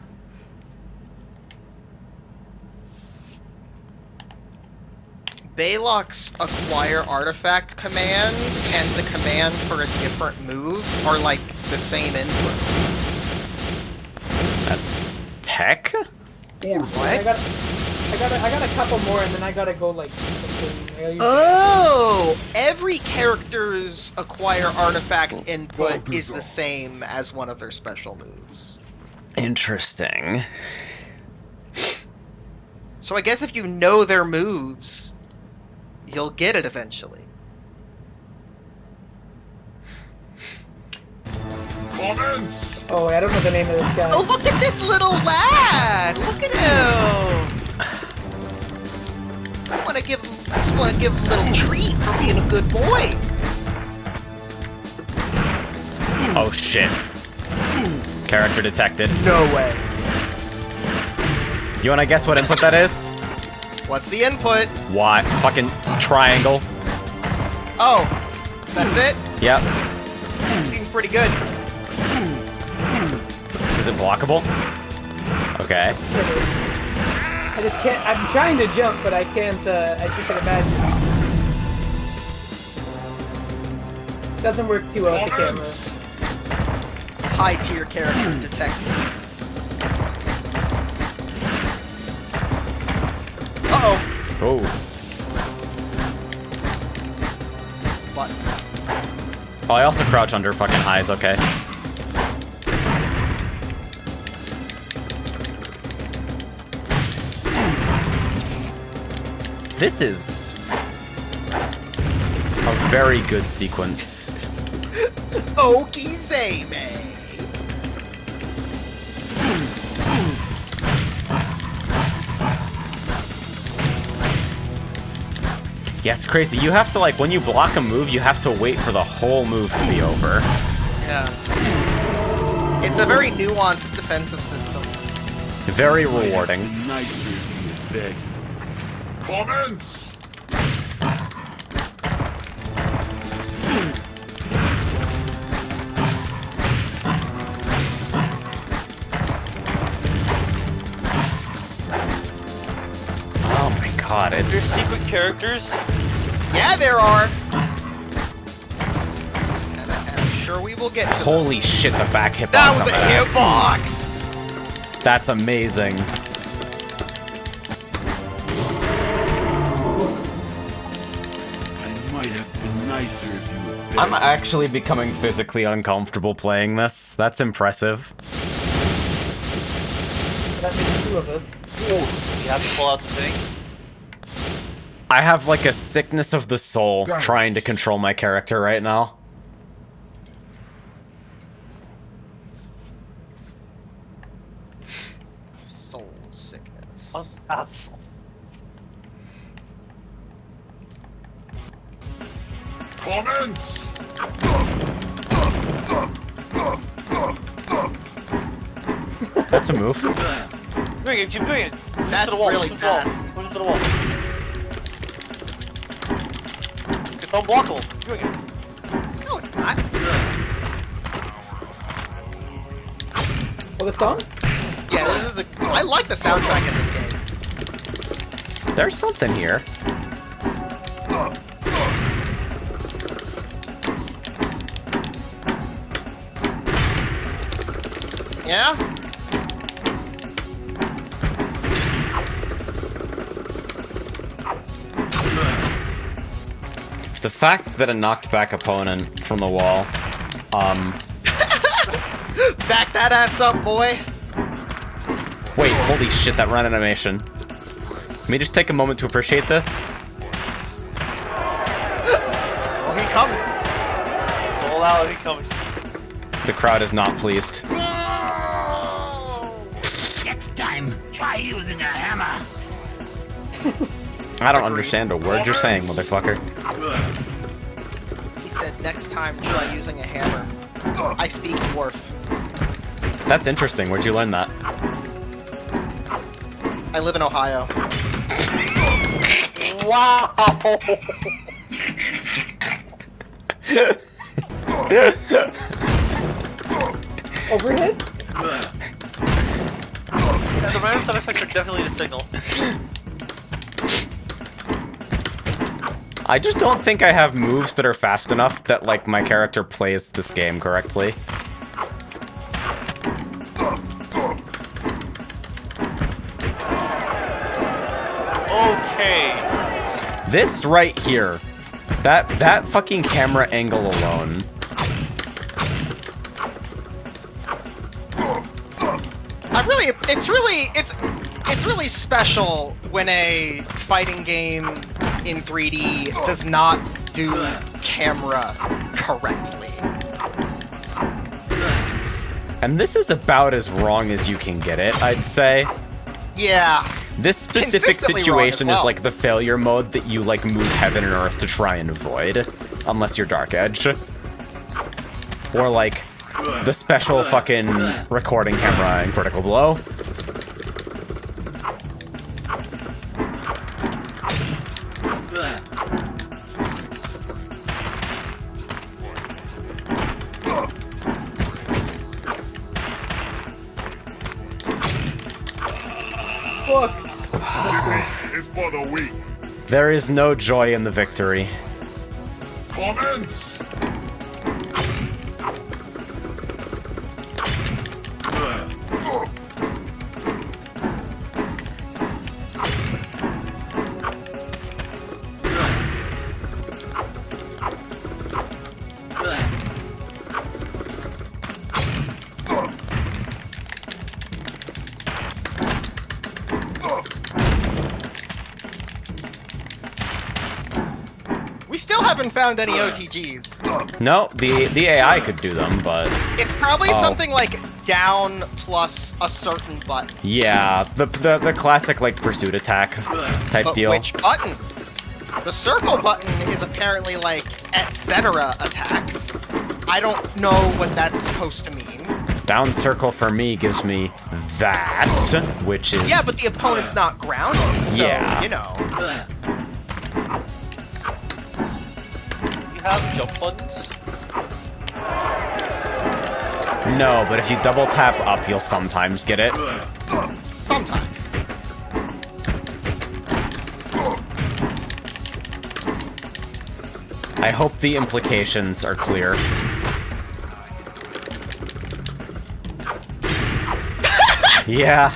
Baylock's acquire artifact command and the command for a different move are like the same input. That's tech? I got a couple more, and then I gotta go like. something. Oh, every character's acquire artifact input is the same as one of their special moves. Interesting. So I guess if you know their moves, you'll get it eventually. Comments. Oh, I don't know the name of this guy. Oh, look at this little lad! Look at him! Just want to give him a little treat for being a good boy. Oh shit. Character detected. No way. You wanna guess what input that is? What's the input? Why? Fucking triangle. Oh, that's it? Yep. Seems pretty good. Is it blockable? Okay. I just can't. I'm trying to jump, but I can't. As you can imagine, doesn't work too well with the camera. High tier character detected. Uh-oh. Oh. What? Oh, I also crouch under fucking eyes, okay. This is a very good sequence. Okizeme. Yeah, it's crazy. You have to, like, when you block a move, you have to wait for the whole move to be over. Yeah. It's a very nuanced defensive system. Very rewarding. Comments. Oh my god, There's it's... secret characters. Yeah, there are. And I'm sure we We'll get to Holy shit, the back hitbox that was on a that X. hitbox! That's amazing. I might have been nicer if you had I'm actually becoming physically uncomfortable playing this. That's impressive. That makes 2 of us. You have to pull out the thing. I have like a sickness of the soul trying to control my character right now. Soul sickness. That's Comments! That's a move. Keep doing it, keep doing it. Push him That's to the wall, really push him to the wall, fast. Push him to the wall. It's unblockable. Keep doing it. No, it's not. Oh, the song? Yeah, this is I like the soundtrack in this game. There's something here. Yeah? The fact that a knocked back opponent from the wall, Back that ass up, boy! wait, holy shit, that run animation. Let me just take a moment to appreciate this. Oh, he coming. Pull out, he coming. The crowd is not pleased. Next time, try using a hammer. I don't understand a word you're saying, motherfucker. He said, next time, try using a hammer. I speak dwarf. That's interesting, where'd you learn that? I live in Ohio. Wow! Overhead? Yeah, the random sound effects are definitely the signal. I just don't think I have moves that are fast enough that, like, my character plays this game correctly. Okay. This right here, that fucking camera angle alone. It's really special when a fighting game in 3D does not do camera correctly. And this is about as wrong as you can get it, I'd say. Yeah. This specific Consistently wrong as situation well. is like the failure mode that you like move heaven and earth to try and avoid. Unless you're Dark Edge. Or like the special fucking recording camera in Critical Blow. Fuck. It's for the weak. There is no joy in the victory. Comments! We still haven't found any OTGs. No, the AI could do them, but It's probably Oh. something like down plus a certain button. yeah, the classic like pursuit attack type But deal. which button? The circle button is apparently like etc. attacks. I don't know what that's supposed to mean. Down circle for me gives me that, which is Yeah, but the opponent's not grounded, so Yeah. you know. You have jump buttons? no. But if you double tap up, you'll sometimes get it. Sometimes. I hope the implications are clear. Yeah.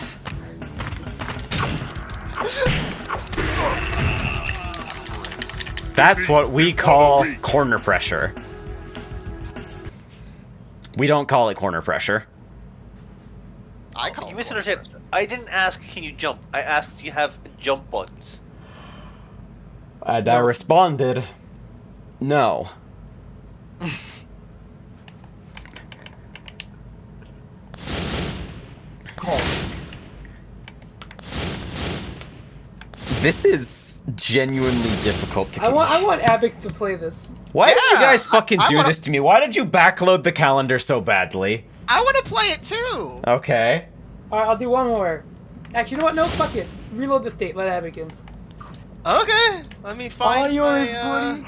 That's what we call corner pressure. We don't call it corner pressure. I call You it misunderstand. corner pressure. I didn't ask, can you jump? I asked, do you have jump buttons? And I responded, no. This is genuinely difficult to I want Abic to play this. Why did you Yeah, guys fucking I do wanna- this to me? Why did you backload the calendar so badly? I want to play it too. Okay. Alright, I'll do one more. Actually, you know what? No, fuck it. Reload the state. Let Abic in. Okay, let me find All yours, my. buddy.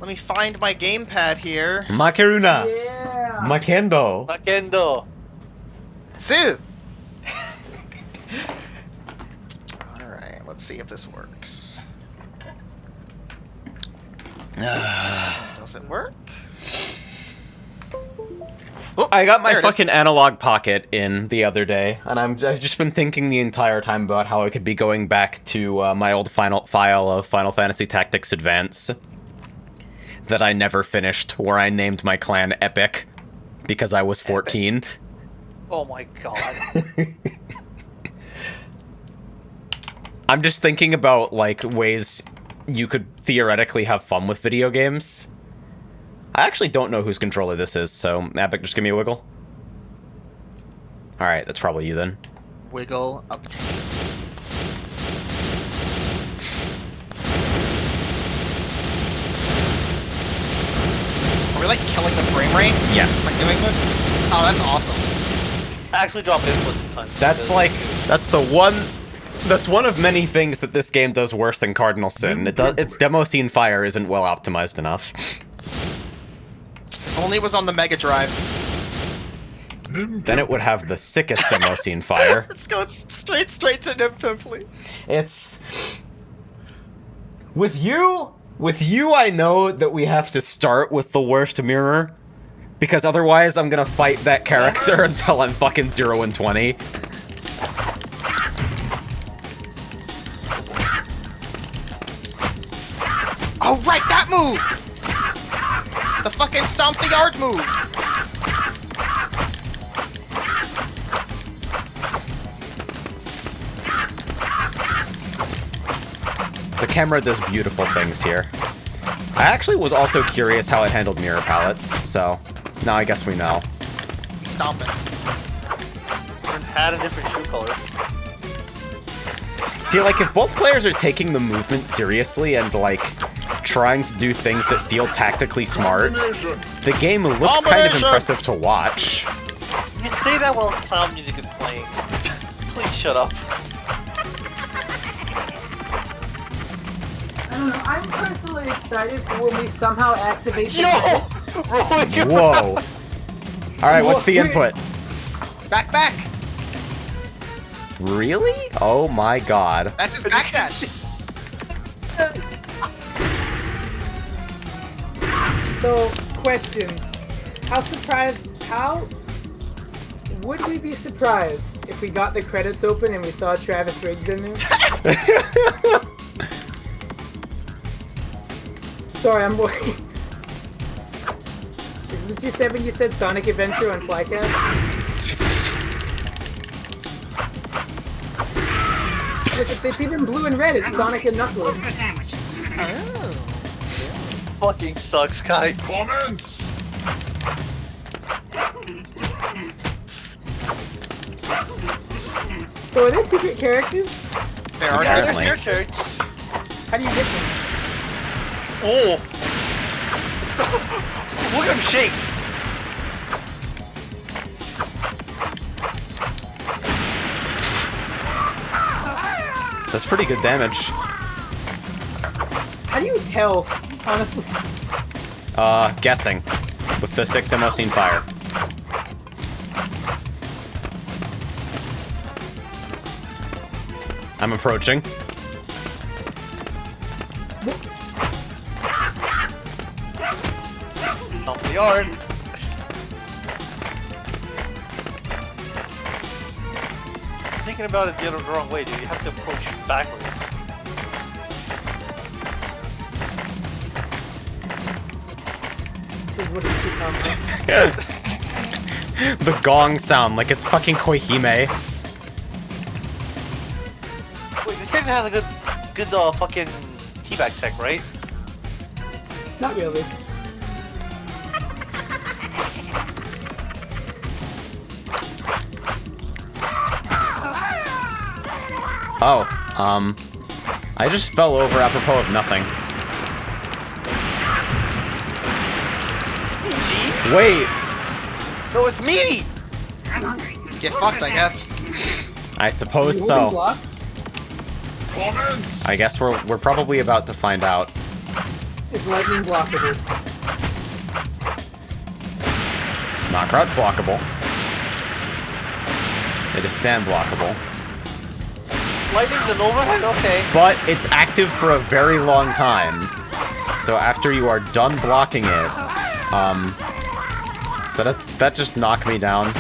Let me find my gamepad here. Makaruna. Yeah. Makendo. Nakendo. Sue. All right, let's see if this works. Does it work? Oh, I got my there it is. fucking analog pocket in the other day, and I've just been thinking the entire time about how I could be going back to my old file of Final Fantasy Tactics Advance that I never finished, where I named my clan Epic because I was 14. Oh my god. I'm just thinking about like ways you could theoretically have fun with video games. I actually don't know whose controller this is, so Epic, just give me a wiggle. Alright, that's probably you then. Wiggle obtain. Are we like killing the frame rate? Yes. By doing this? Oh, that's awesome. Actually drop input sometimes. That's like, that's one of many things that this game does worse than Cardinal Sin. Its demo scene fire isn't well optimized enough. If only it was on the Mega Drive. Then it would have the sickest demo scene fire. Let's go straight to Nim Pimply. It's... With you I know that we have to start with the worst mirror, because otherwise I'm gonna fight that character until I'm fucking 0 and 20. Oh, right, that move! The fucking stomp the yard move! The camera does beautiful things here. I actually was also curious how it handled mirror palettes, so now I guess we know. Stomp it. And had a different shoe color. See, like, if both players are taking the movement seriously and, like, trying to do things that feel tactically smart, the game looks kind of Combination! impressive to watch. You can say that while clown music is playing. Please shut up. I don't know. I'm personally excited for when we somehow activate the Yo! Rolling it Whoa. Alright, what's the Whoa. input? Back! Really? Oh my god. That's his backdash. So, question. How would we be surprised if we got the credits open and we saw Travis Riggs in there? Sorry, I'm boy. Is this what you said when you said Sonic Adventure on Flycast? Look, if it's even blue and red, it's Sonic and Knuckles. Oh. fucking sucks, Kai. Comments! So are there secret characters? There are Apparently. secret characters. How do you get them? Oh! Look at him shake! That's pretty good damage. How do you tell, honestly? Guessing. With the sick demo scene fire. I'm approaching. Off the yard. thinking about it the wrong way, dude. You have to approach backwards. This would be too complicated. The gong sound like it's fucking Koihime. Wait, this character has a good fucking teabag tech, right? Not really. Oh, I just fell over apropos of nothing. G? Wait, No, it's me! Get fucked, I guess. I suppose You so. block? I guess we're probably about to find out. Is lightning blockable? Not crouch blockable. It is stand blockable. Lightning's an overhead? Okay. But it's active for a very long time. So after you are done blocking it, so that just knocked me down.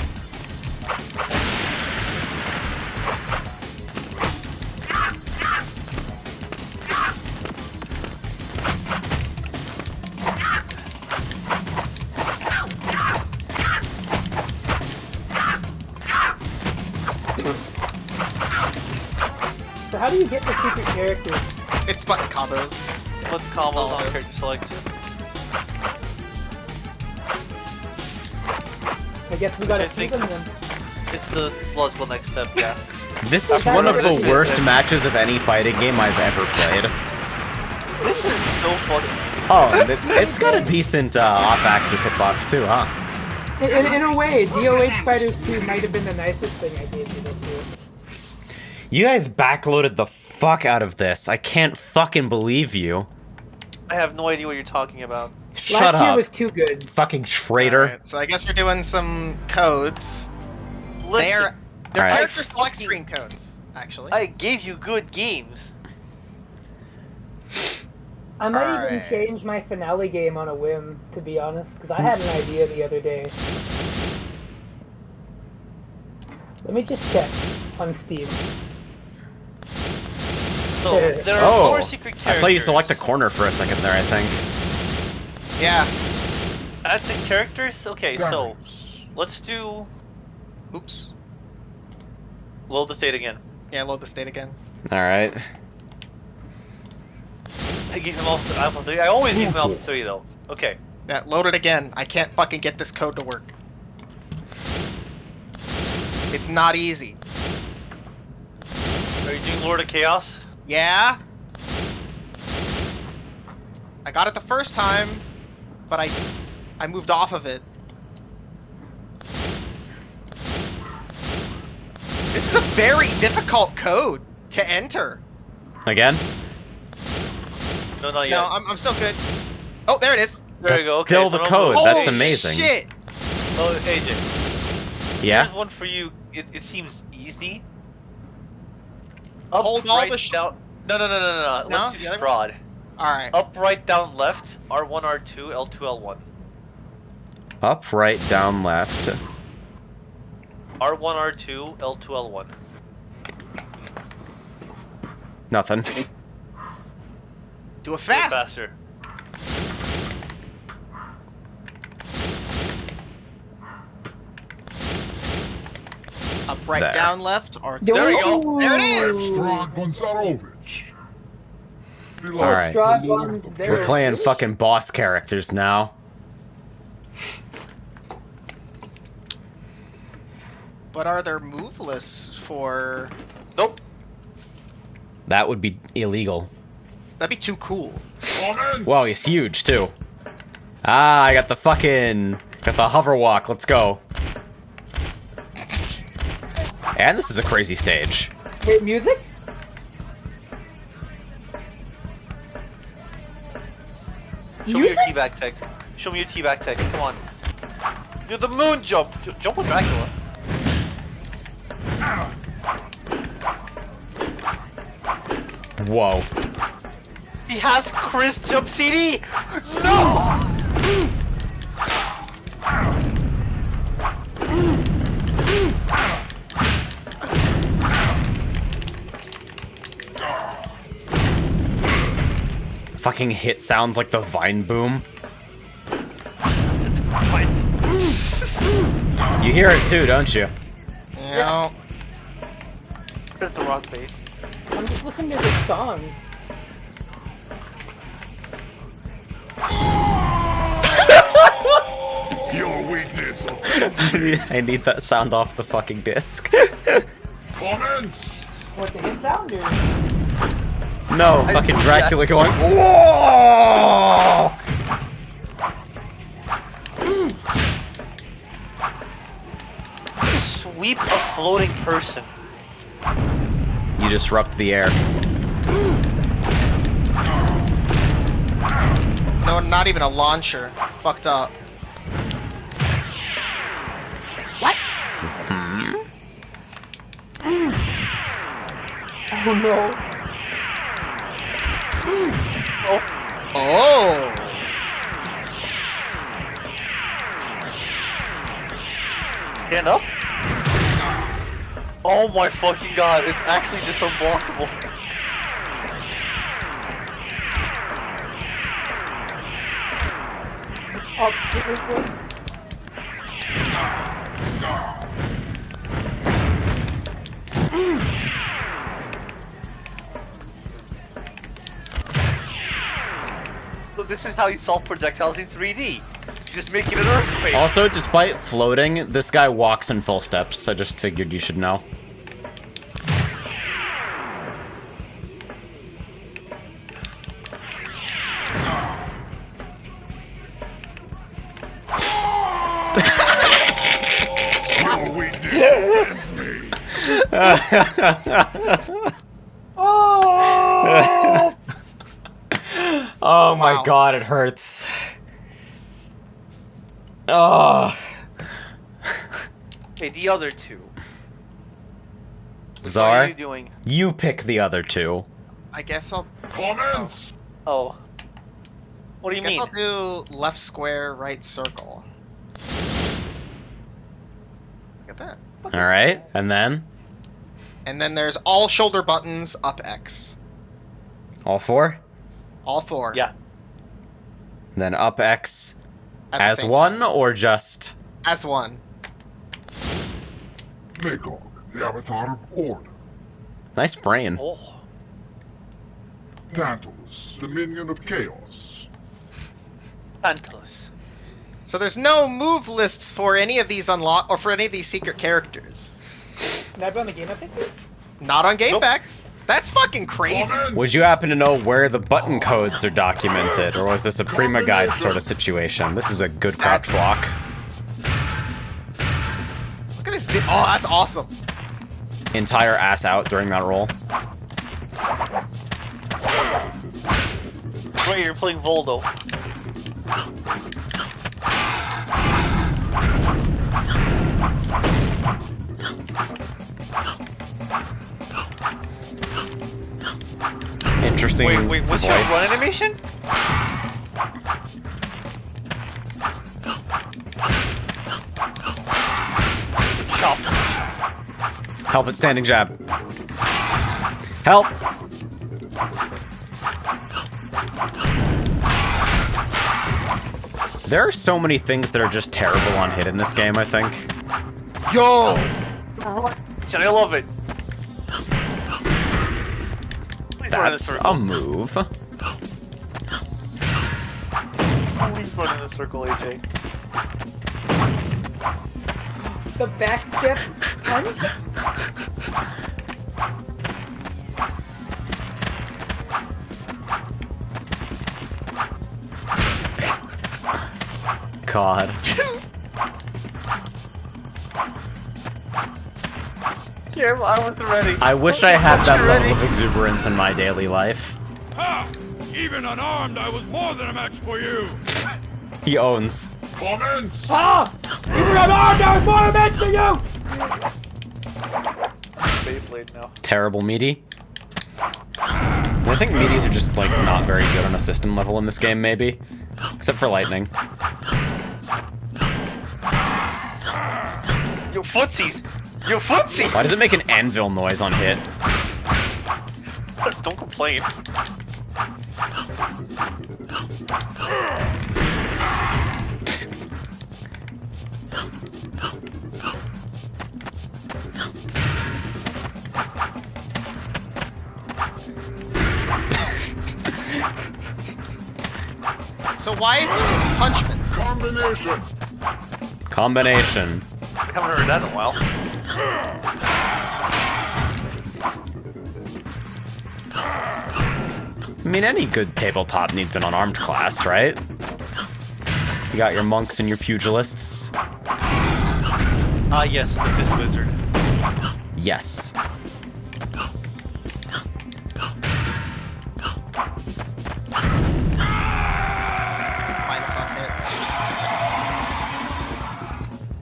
So how do you get the secret characters? It's button combos. Put combos all on it is. character select. I guess we Which gotta I see think- them then. It's the logical next step, yeah. This is one of the worst matches of any fighting game I've ever played. This is so funny. Oh, and it's got a decent off-axis hitbox too, huh? In a way, DOH Fighters 2 might have been the nicest thing I gave you this year. You guys backloaded the fuck out of this. I can't fucking believe you. I have no idea what you're talking about. Shut Last year up, was too good. fucking traitor. Alright, so I guess we're doing some codes. Listen, They're Alright. character select screen codes, actually. I gave you good games. I might even Alright. change my finale game on a whim, to be honest, because I had an idea the other day. Let me just check on Steam. So, there are Oh, 4 secret characters. I saw you select a corner for a second there, I think. Yeah. At the characters? Okay, so, let's do... Oops. Load the state again. Yeah, load the state again. Alright. I gave him Alpha 3. I always give him Alpha 3, though. Okay. Yeah, load it again. I can't fucking get this code to work. It's not easy. Are you doing Lord of Chaos? Yeah? I got it the first time, but I moved off of it. This is a very difficult code to enter. Again? No, not yet. No, I'm still good. Oh, there it is. There That's you go. Okay, still so the no code. more. That's Holy amazing. Shit. Oh, AJ. Yeah? Here's one for you. It seems easy. Hold all right, the down. No. No, Let's do the other Strahd. All right. Up, right, down, left. R1, R2, L2, L1. Up, right, down, left. R1, R2, L2, L1. Nothing. Do it Go fast. faster. Up, right, There. down, left. R2. There we go. There it is. Strahd Gonzarovich. Alright. Strahd Von Zero. We're playing fucking boss characters now. But are there move lists for? Nope. That would be illegal. That'd be too cool. Whoa, he's huge too. Ah, I got the hover walk. Let's go. And this is a crazy stage. Wait, music? Show me your Music? teabag tech. Show me your teabag tech. Come on. Do the moon jump. Jump with Dracula. Whoa. He has Chris jump CD. No. fucking hit sounds like the Vine Boom. You hear it too, don't you? No. That's the wrong base. I'm just listening to this song. Your weakness. I need that sound off the fucking disc. Commence. What, the hit sound? Or... No, fucking Dracula going, whoa! Sweep a floating person. You disrupt the air. No, not even a launcher. Fucked up. What? Oh no. Oh! Stand up. Oh my fucking god, it's actually just unblockable. Oh, shit, wait. So this is how you solve projectiles in 3D. You just make it an earthquake. Also, despite floating, this guy walks in full steps. I just figured you should know. Your weakness. Oh! Oh my Wow. god, it hurts. Oh. Okay, the other two. What are Czar, you doing? you pick the other two. I guess I'll Commence. Oh. What do you guess mean? I'll do left square, right circle. Look at that. Alright, and then? And then there's all shoulder buttons, up X. All four? All four. Yeah. Then up X at the as same one time. or just? As one. Magog, the avatar of order. Nice brain. Oh. Tantalus, the minion of chaos. Tantalus. So there's no move lists for any of these unlock or for any of these secret characters. Can I be on the game I think? Not on Nope. GameFAQs. That's fucking crazy. Commence. Would you happen to know where the button codes are documented, or was this a Prima Guide sort of situation? This is a good crouch That's- walk. Look at this. Oh, that's awesome. Entire ass out during that roll. Wait, you're playing Voldo. Interesting Wait, what's your voice. run animation? Chop. Help it, standing jab. Help! There are so many things that are just terrible on hit in this game, I think. Yo! I love it. Please run in a That's circle. a move. Please run in a circle, AJ. The backstep punch? God. Yeah, I wasn't ready. I wish I had that You level ready? of exuberance in my daily life. Ha! Even unarmed, I was more than a match for you. He owns. Commence. Ah! Even unarmed, I was more match to you! Beyblade now. Terrible meaty. I think meaties are just, like, not very good on a system level in this game, maybe. Except for lightning. Yo, footsies! Yo, footsies! Why does it make an anvil noise on hit? Don't complain. So why is he just a punchman? Combination. Combination. I haven't heard that in a while. I mean, any good tabletop needs an unarmed class, right? You got your monks and your pugilists. Ah, yes, the Fist Wizard. Yes. Minus on hit.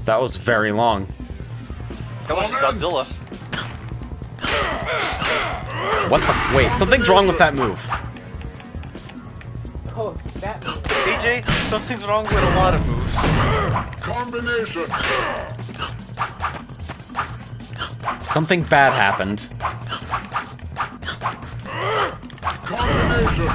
That was very long. That was just Godzilla. What the? Wait, something's wrong with that move. Oh, that. AJ, something's wrong with a lot of moves. Combination. Something bad happened. Combination.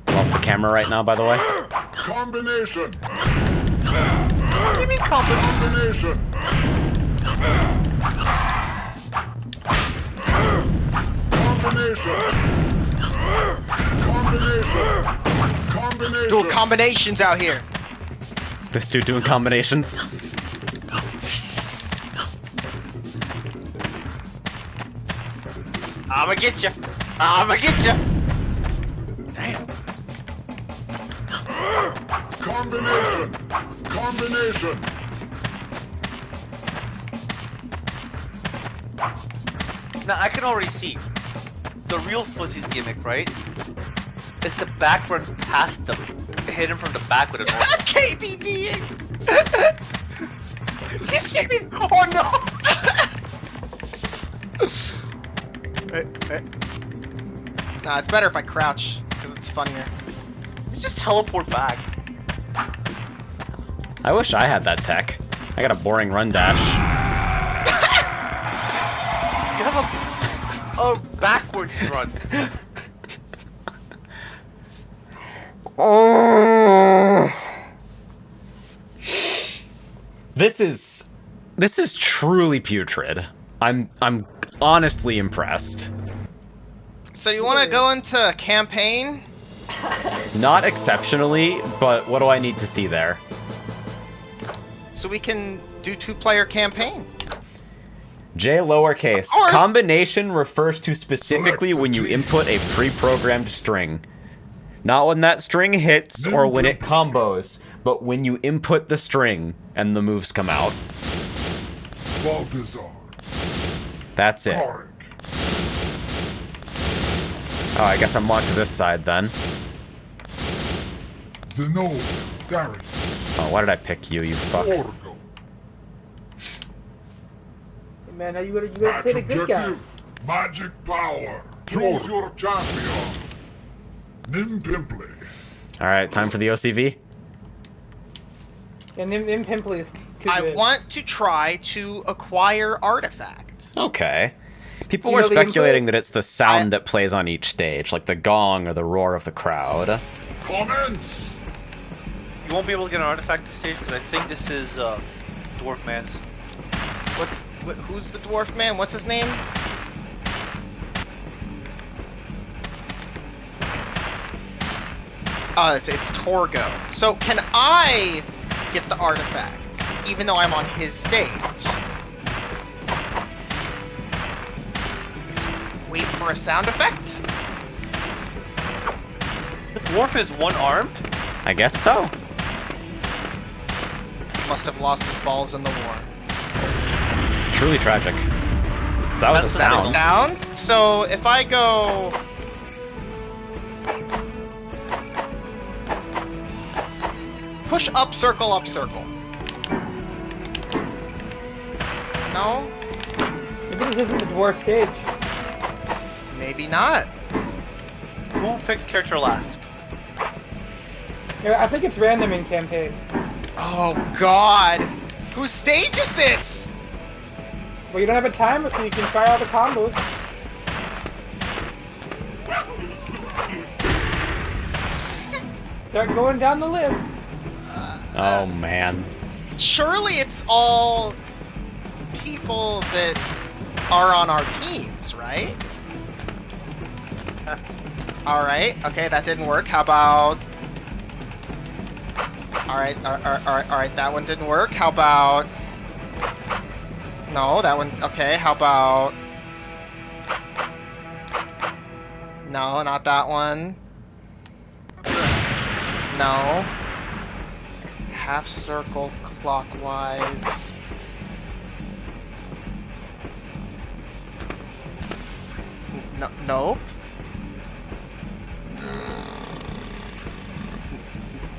I'm off the camera right now, by the way. Combination. What do you mean combination? Combination. Combination. Combination. Dual combinations out here. This dude doing combinations. I'ma get you. I'ma get you. Damn. Combination. Combination. Now I can already see the real Fuzzy's gimmick, right? Is the back run past them, hit him from the back with an orb. KBDing. He's kidding! Oh no! Nah, it's better if I crouch because it's funnier. You just teleport back. I wish I had that tech. I got a boring run dash. You have a backwards run. This is truly putrid. I'm honestly impressed. So you want to go into campaign? Not exceptionally, but what do I need to see there? So we can do 2-player campaign. J lowercase. Of course. Combination refers to specifically when you input a pre-programmed string. Not when that string hits or when it combos, but when you input the string and the moves come out. Balthazar. That's it. Tarek. Oh, I guess I'm locked to this side then. Zenobia. Darius. Oh, why did I pick you, you fuck? Orgo. Hey, man, now you gotta play the good guys. Magic power. Choose your champion. Nim Pimply. Alright, time for the OCV? And Nim Pimply is too I good. want to try to acquire artifacts. Okay. People You were know the speculating input? that it's the sound that plays on each stage, like the gong or the roar of the crowd. Commence. You won't be able to get an artifact this stage because I think this is Dwarf Man's. Who's the dwarf man? What's his name? It's Torgo. So can I get the artifact, even though I'm on his stage? Just wait for a sound effect? The dwarf is one-armed? I guess so. Must have lost his balls in the war. Truly tragic. So that was a That's sound. Sound? So if I go... Push up, circle, up, circle. No? Maybe this isn't the dwarf stage. Maybe not. Who picked character last? Yeah, I think it's random in campaign. Oh God! Whose stage is this? Well, you don't have a timer, so you can try all the combos. Start going down the list. Oh man. Surely it's all people that are on our teams, right? Alright, okay, that didn't work. How about... Alright, that one didn't work. How about... No, that one... Okay, how about... No, not that one. No. Half circle clockwise. No, nope.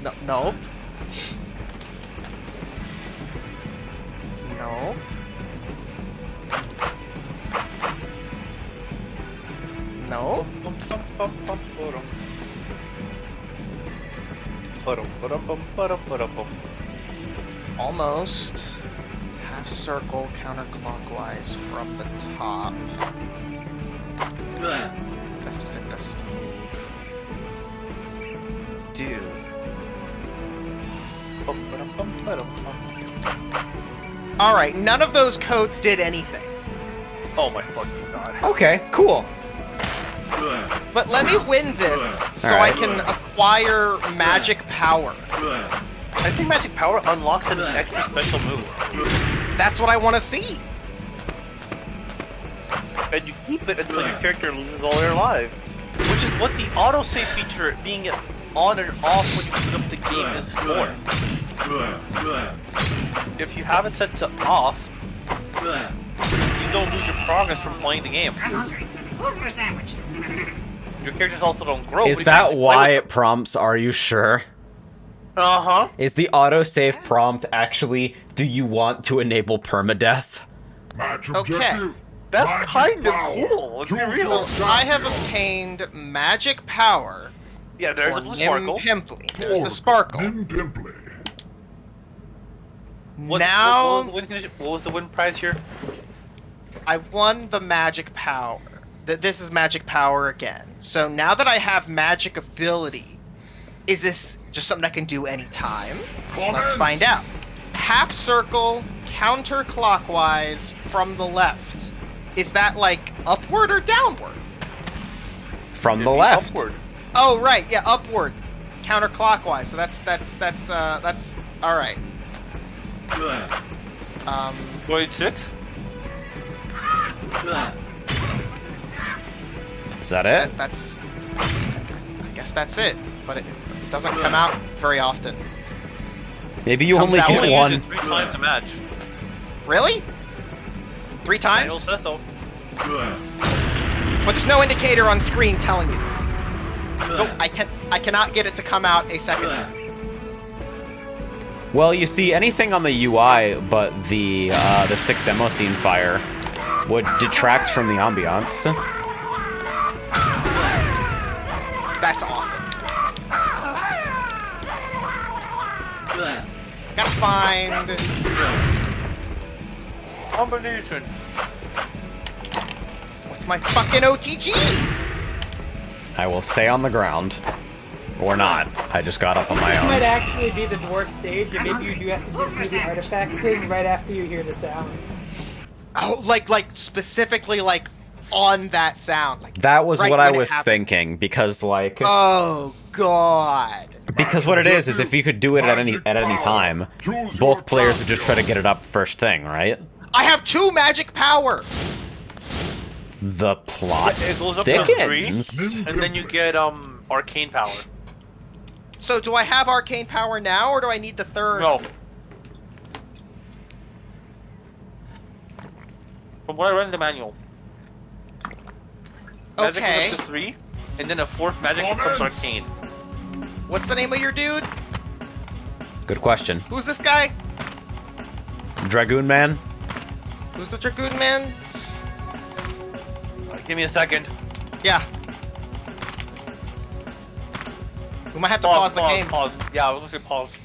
No, nope. Nope. Nope. Almost. Half circle counterclockwise from the top. That's just a move. Dude. Alright, none of those codes did anything. Oh my fucking god. Okay, cool. But let me win this so Alright. I can acquire magic power. I think magic power unlocks an extra special move. That's what I want to see. And you keep it until your character loses all their life. Which is what the autosave feature being on and off when you boot up the game is for. If you have it set to off, you don't lose your progress from playing the game. Your characters also don't grow. Is that why it prompts, are you sure? Uh-huh. Is the autosave prompt actually, do you want to enable permadeath? Match Okay. objective. That's Magic kind of power. cool. Let's be Choose real. So your I have champion. obtained magic power Yeah, there's for a blue Nim sparkle. Pimply. There's the Or sparkle. Nim Pimply. Now What was the win prize here? I won the magic power. This is magic power again. So now that I have magic ability, is this just something I can do anytime? Let's find out. Half circle, counterclockwise from the left. Is that like upward or downward? From the It'd be left. Upward. Oh right, yeah, upward, counterclockwise. So that's all right. Going 6? Is that it? That's. I guess that's it. But it doesn't come out very often. Maybe you Comes only out get when you one. Use it 3 times a match. Really? 3 Daniel times? says so. But there's no indicator on screen telling me this. Nope, I cannot get it to come out a second time. Well, you see, anything on the UI but the sick demo scene fire would detract from the ambiance. That's awesome. Gotta find. Combination. What's my fucking OTG? I will stay on the ground. Or not. I just got up on my This might own. actually be the dwarf stage, and maybe you do have to just do the artifact thing right after you hear the sound. Oh, like specifically like on that sound. Like That was right what I when it was happened. thinking, because like... Oh god. Because what it is if you could do it at any time, both players would just try to get it up first thing, right? I have 2 magic power. The plot It goes up to 3, thickens. and then you get arcane power. So do I have arcane power now, or do I need the 3rd? No. From what I read in the manual. Magic Okay. goes up to 3, and then a 4th magic becomes arcane. What's the name of your dude? Good question. Who's this guy? Dragoon Man? Who's the Dragoon man? Give me a second. Yeah. We might have to pause the game. Pause. Yeah, I was gonna say pause.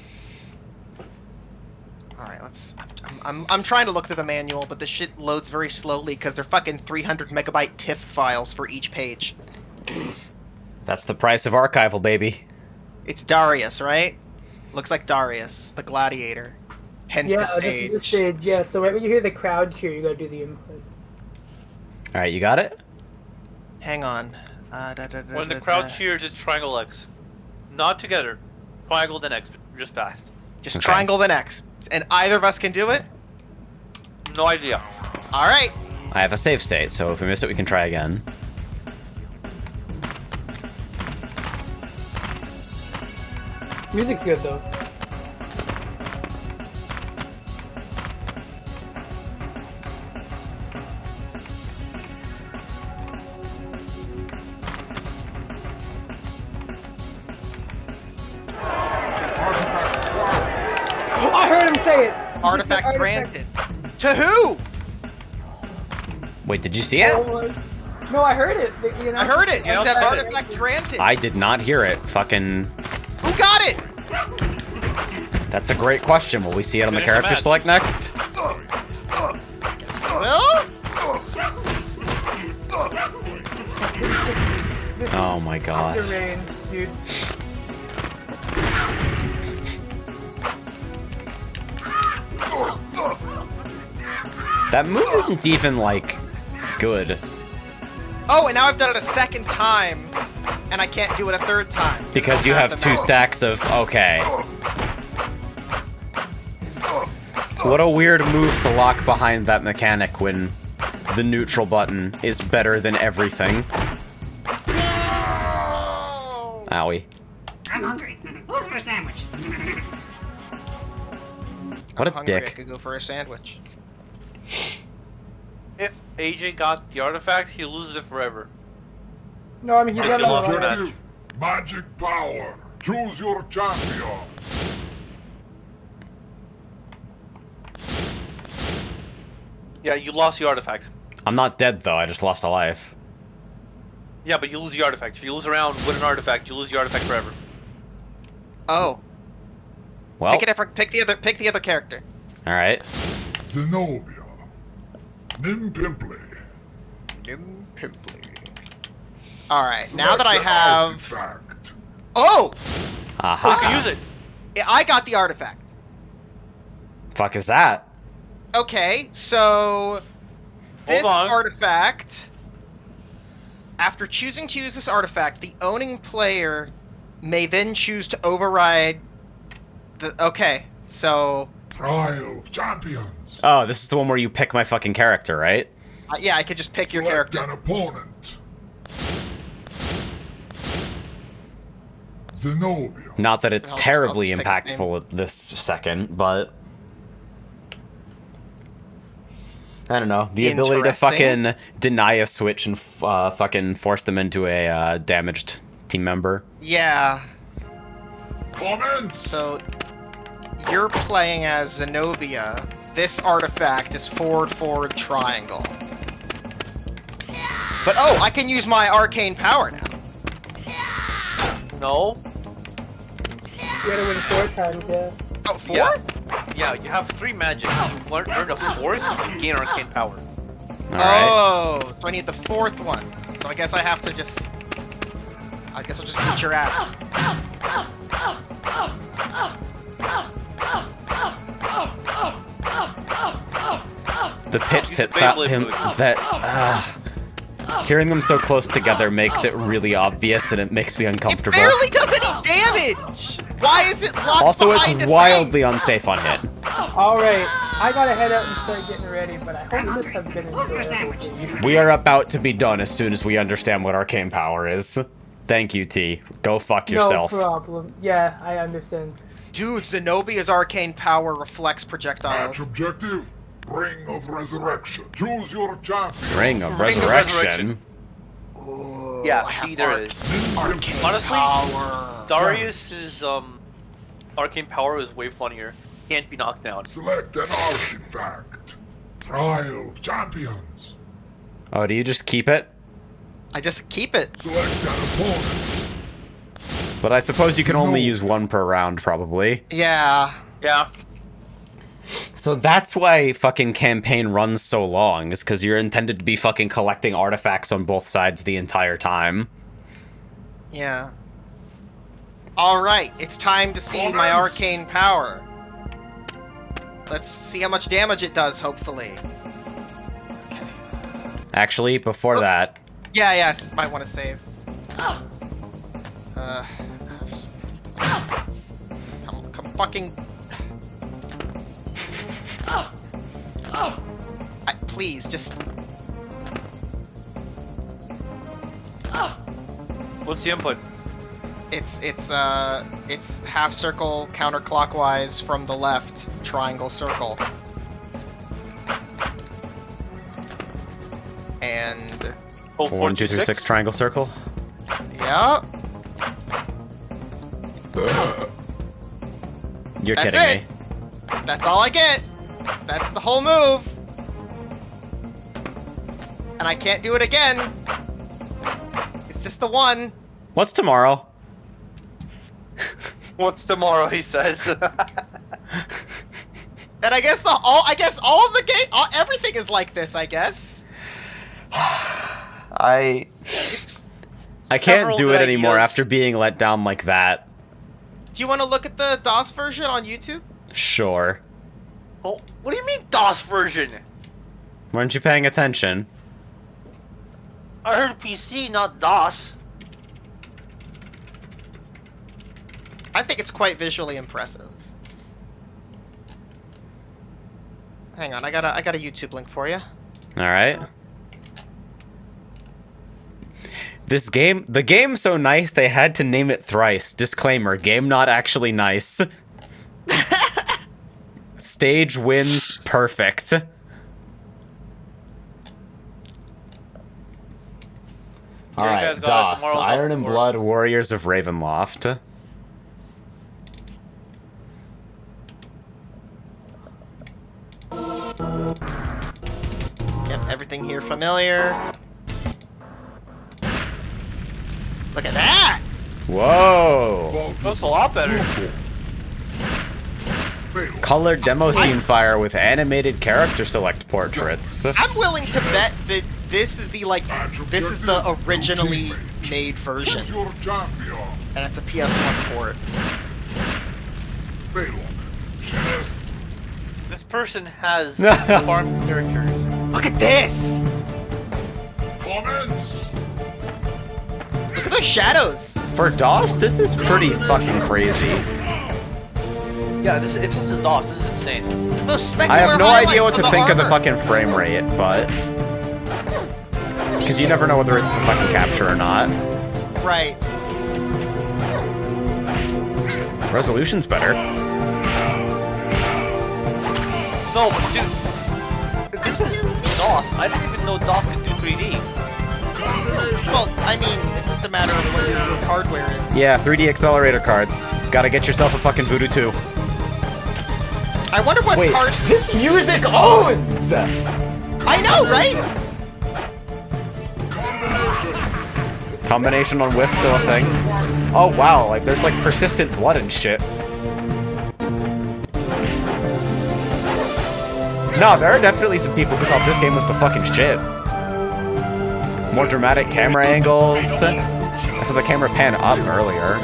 I'm trying to look through the manual, but this shit loads very slowly because they're fucking 300 megabyte TIFF files for each page. That's the price of archival, baby. It's Darius, right? Looks like Darius, the gladiator. Hence Yeah, the stage. this is the stage. Yeah, so right when you hear the crowd cheer, you gotta do the input. All right, you got it. Hang on. When the crowd cheers, it's triangle X. Not together. Triangle then X. Just fast. Just Okay. triangle the next. And either of us can do it? No idea. Alright. I have a save state, so if we miss it, we can try again. Music's good though. I heard him say it. He said Artifact granted. To who? Wait, did you see it? No, I heard it. I heard it. You Yeah, said I heard artifact granted. I did not hear it. Fucking. Who got it? That's a great question. Will we see it on the Finish the character match. select next? Guess we will. Oh my god. The rain, dude. That move isn't even, like, good. Oh, and now I've done it a second time, and I can't do it a third time. Because you have the two map. stacks of... Okay. What a weird move to lock behind that mechanic when the neutral button is better than everything. Owie. I'm hungry. Who's for a sandwich? What a I'm hungry, I dick. could go for a sandwich. If AJ got the artifact, he loses it forever. No, I mean he's Yes, got you lost the your right. match. Magic power. Choose your champion. Yeah, you lost the artifact. I'm not dead, though. I just lost a life. Yeah, but you lose the artifact. If you lose a round with an artifact, you lose the artifact forever. Oh, Well, pick a different. Pick the other character. alright. Zenobia. Nimpimply. All right, now that I have. Artifact. Oh, Oh, you Aha. can use it. I got the artifact. Fuck is that? Okay, so this on. artifact. After choosing to use this artifact, the owning player may then choose to override the. Okay, so Trial of champions. Oh, this is the one where you pick my fucking character, right? yeah, I could just pick your Select character. an opponent. Zenobia. Not that it's I'll just terribly pick his name. impactful at this second, but... I don't know. The ability to Interesting. fucking deny a switch and fucking force them into a damaged team member. Yeah. Comments. So you're playing as Zenobia. This artifact is forward triangle. But oh, I can use my arcane power now. No. You gotta win 4 times, yeah. Oh, 4? Yeah. Yeah, you have 3 magic. You earn a 4th, you gain arcane power. Alright. Oh, so I need the 4th one. So I guess I have to just. I guess I'll just beat your ass. The pitch Use hits the out Beyblade him. move. Hearing them so close together makes it really obvious, and it makes me It uncomfortable. barely does any damage. Why is it locked Also, behind it's a wildly unsafe on hit. Alright, I gotta head out and start getting ready, but I hope this has been enjoyable. We are about to be done as soon as we understand what arcane power is. Thank you, T. Go fuck yourself. No problem. Yeah, I understand. Dude, Zenobia's arcane power reflects Match projectiles. objective. Ring of Resurrection. Choose your champion. Ring of Ring of Resurrection. Ooh, Yeah, I have see, there is. arcane Honestly, power. Darius's arcane power is way funnier. Can't be knocked down. Select an artifact. Trial of champions. Oh, do you just keep it? I just keep it. Select an opponent. But I suppose you can only No. use one per round, probably. Yeah. Yeah. So So that's why fucking campaign runs so long, is because you're intended to be fucking collecting artifacts on both sides the entire time. Yeah. Alright, it's time to see my arcane power. Let's see how much damage it does, hopefully. Actually, before that... Yeah, yes, might want to save. Come fucking... please, just... What's the input? It's half circle counterclockwise from the left, triangle circle. And... Oh, 1, 2, 3, 6 triangle circle. yeah. You're That's kidding it. me. That's all I get. That's the whole move. And I can't do it again. It's just the one. What's tomorrow? What's tomorrow? He says. And I guess all of the game, everything is like this. I guess. I can't Several do it good anymore ideas. after being let down like that. Do you want to look at the DOS version on YouTube? Sure. Oh, what do you mean DOS version? Weren't you paying attention? I heard PC, not DOS. I think it's quite visually impressive. Hang on, I got a YouTube link for you. Alright. The game's so nice they had to name it thrice. Disclaimer, game not actually nice. Stage wins perfect. Alright, guys got it. DOS, Tomorrow's Iron up and for it. Blood Warriors of Ravenloft. Yep, everything here familiar. Look at that! Whoa! That's a lot better. Colored demo scene fire with animated character select portraits. I'm willing to bet that this is the originally made version, Choose your champion. and it's a PS1 port. Balon. Celeste. This person has farm characters. Look at this! Comments. Look at those shadows! For DOS, this is pretty fucking crazy. Yeah, if this is DOS, this is insane. Those specular I have no highlights idea what on to think of the armor. fucking frame rate, but... Because you never know whether it's the fucking capture or not. Right. Resolution's better. No, but dude, this is DOS. I didn't even know DOS could do 3D. Well, I mean, it's just a matter of what your hardware is. Yeah, 3D accelerator cards. Gotta get yourself a fucking Voodoo 2. I wonder what Wait, parts... this music owns! I know, right? Combination on whiff still a thing. Oh wow, like there's like persistent blood and shit. No, there are definitely some people who thought this game was the fucking shit. More dramatic camera angles. I saw the camera pan up earlier.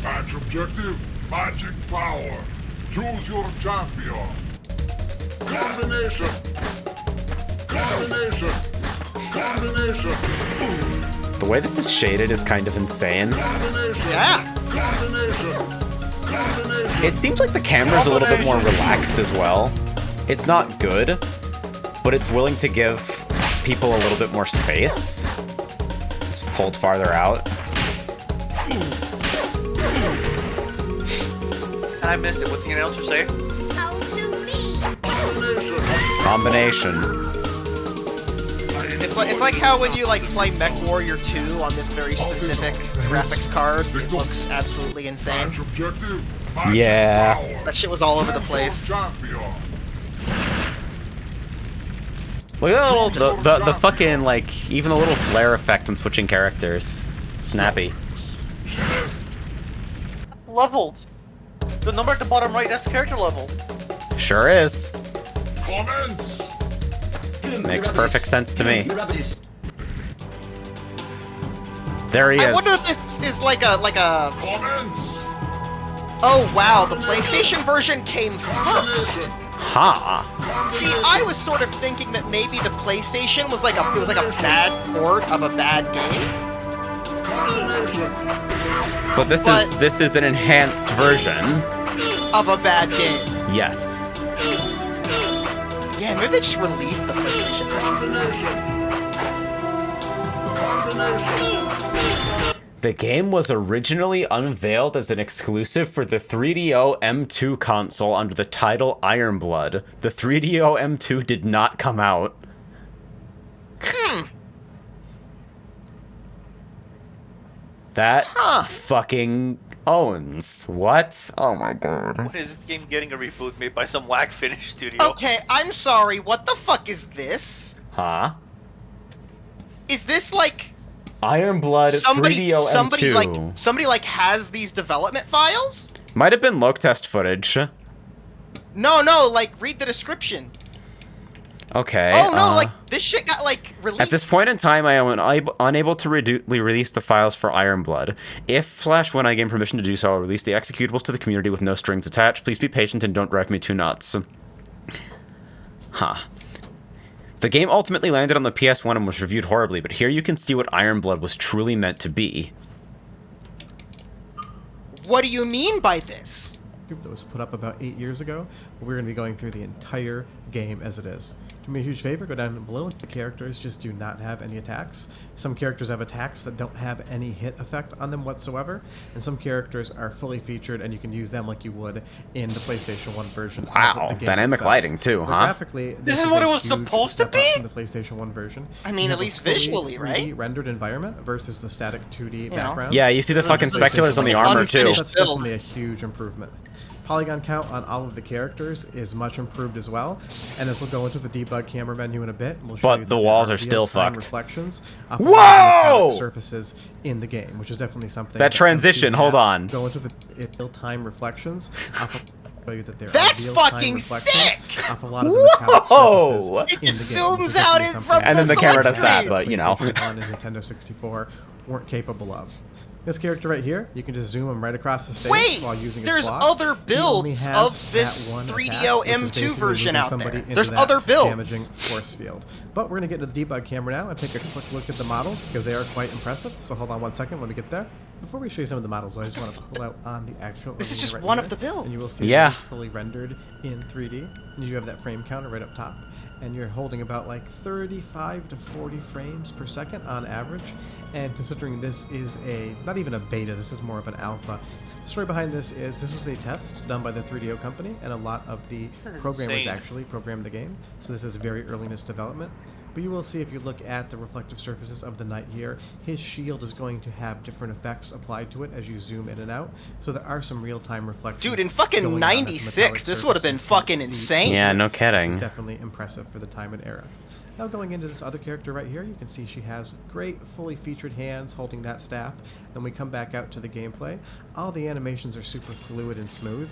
Match objective, magic power. Choose your champion. Combination. Combination. Combination. The way this is shaded is kind of insane. Combination. Yeah. Combination. Combination. It seems like the camera's a little bit more relaxed as well. It's not good, but it's willing to give people a little bit more space. It's pulled farther out. And I missed it. What did the announcer say? Combination. It's like how when you like play Mech Warrior 2 on this very specific graphics card, it looks absolutely insane. Match objective, magic Yeah. power. That shit was all over the Choose place. your champion. Look at the little, the fucking, like, even the little flare effect when switching characters. Snappy. Celeste. Leveled. The number at the bottom right, that's character level. Sure is. Comments? Makes perfect sense to me. There he is. I wonder if this is like a Comments? Oh wow, the PlayStation version came first. Ha! See, I was sort of thinking that maybe the PlayStation was like a bad port of a bad game. But this is an enhanced version Of a bad game. Yes. Yeah, maybe they just released the PlayStation version. The game was originally unveiled as an exclusive for the 3DO M2 console under the title Iron Blood. The 3DO M2 did not come out. That fucking owns. What? Oh my god. When is this game getting a reboot made by some whack Finnish studio? Okay, I'm sorry, what the fuck is this? Huh? Is this like Iron Blood 3DO M2. somebody has these development files? Might have been look test footage. No, like read the description. Okay. Oh no, like this shit got like released. At this point in time, I am unable to release the files for Iron Blood. If/when I gain permission to do so, I'll release the executables to the community with no strings attached. Please be patient and don't drive me too nuts. Huh. The game ultimately landed on the PS1 and was reviewed horribly, but here you can see what Iron Blood was truly meant to be. What do you mean by this? That was put up about 8 years ago. We're going to be going through the entire game as it is. Do me a huge favor, go down below. The characters just do not have any attacks. Some characters have attacks that don't have any hit effect on them whatsoever, and some characters are fully featured and you can use them like you would in the PlayStation 1 version. Wow, of the game dynamic itself. lighting too, But huh? Graphically, This is what a it was huge supposed to step up be? from the PlayStation 1 version. I mean, You at have a least fully visually, 3D right? rendered environment versus the static 2D know? background. Yeah, you see the So fucking this is speculars on the armor too. unfinished That's build. definitely a huge improvement. Polygon count on all of the characters is much improved as well, and as we'll go into the debug camera menu in a bit, we'll show But you the that walls there are still real-time fucked. reflections of Whoa! all the metallic surfaces in the game, which is definitely something. That transition, M2 hold has. on. Go into the real-time reflections. I'll show you that there That's are real-time fucking reflections sick! off a lot of the metallic Whoa! surfaces It in just the game, which zooms is out definitely in something from And then the camera does select that, screen. but you know. PlayStation 1 and Nintendo 64 weren't capable of. This character right here, you can just zoom him right across the stage Wait, while using his there's block. other He only builds has of this that one 3DO attack, which is M2 basically version moving out somebody there. into There's that other builds. damaging force field. But we're going to get into the debug camera now and take a quick look at the models because they are quite impressive. So hold on one second, let me get there. Before we show you some of the models, I just want to pull out on the actual. This is arena just right one here, of the builds. And you will see Yeah. that it's fully rendered in 3D. And you have that frame counter right up top. And you're holding about like 35 to 40 frames per second on average. And considering this is not even a beta, this is more of an alpha. The story behind this was a test done by the 3DO company, and a lot of the programmers insane. actually programmed the game. So this is very early in its development. But you will see if you look at the reflective surfaces of the knight here, his shield is going to have different effects applied to it as you zoom in and out. So there are some real-time reflections. Dude, in fucking going on at the metallic 96, this would have been surface you fucking can't see. insane. Yeah, no Which is kidding. definitely impressive for the time and era. Now going into this other character right here, you can see she has great fully featured hands holding that staff. Then we come back out to the gameplay. All the animations are super fluid and smooth.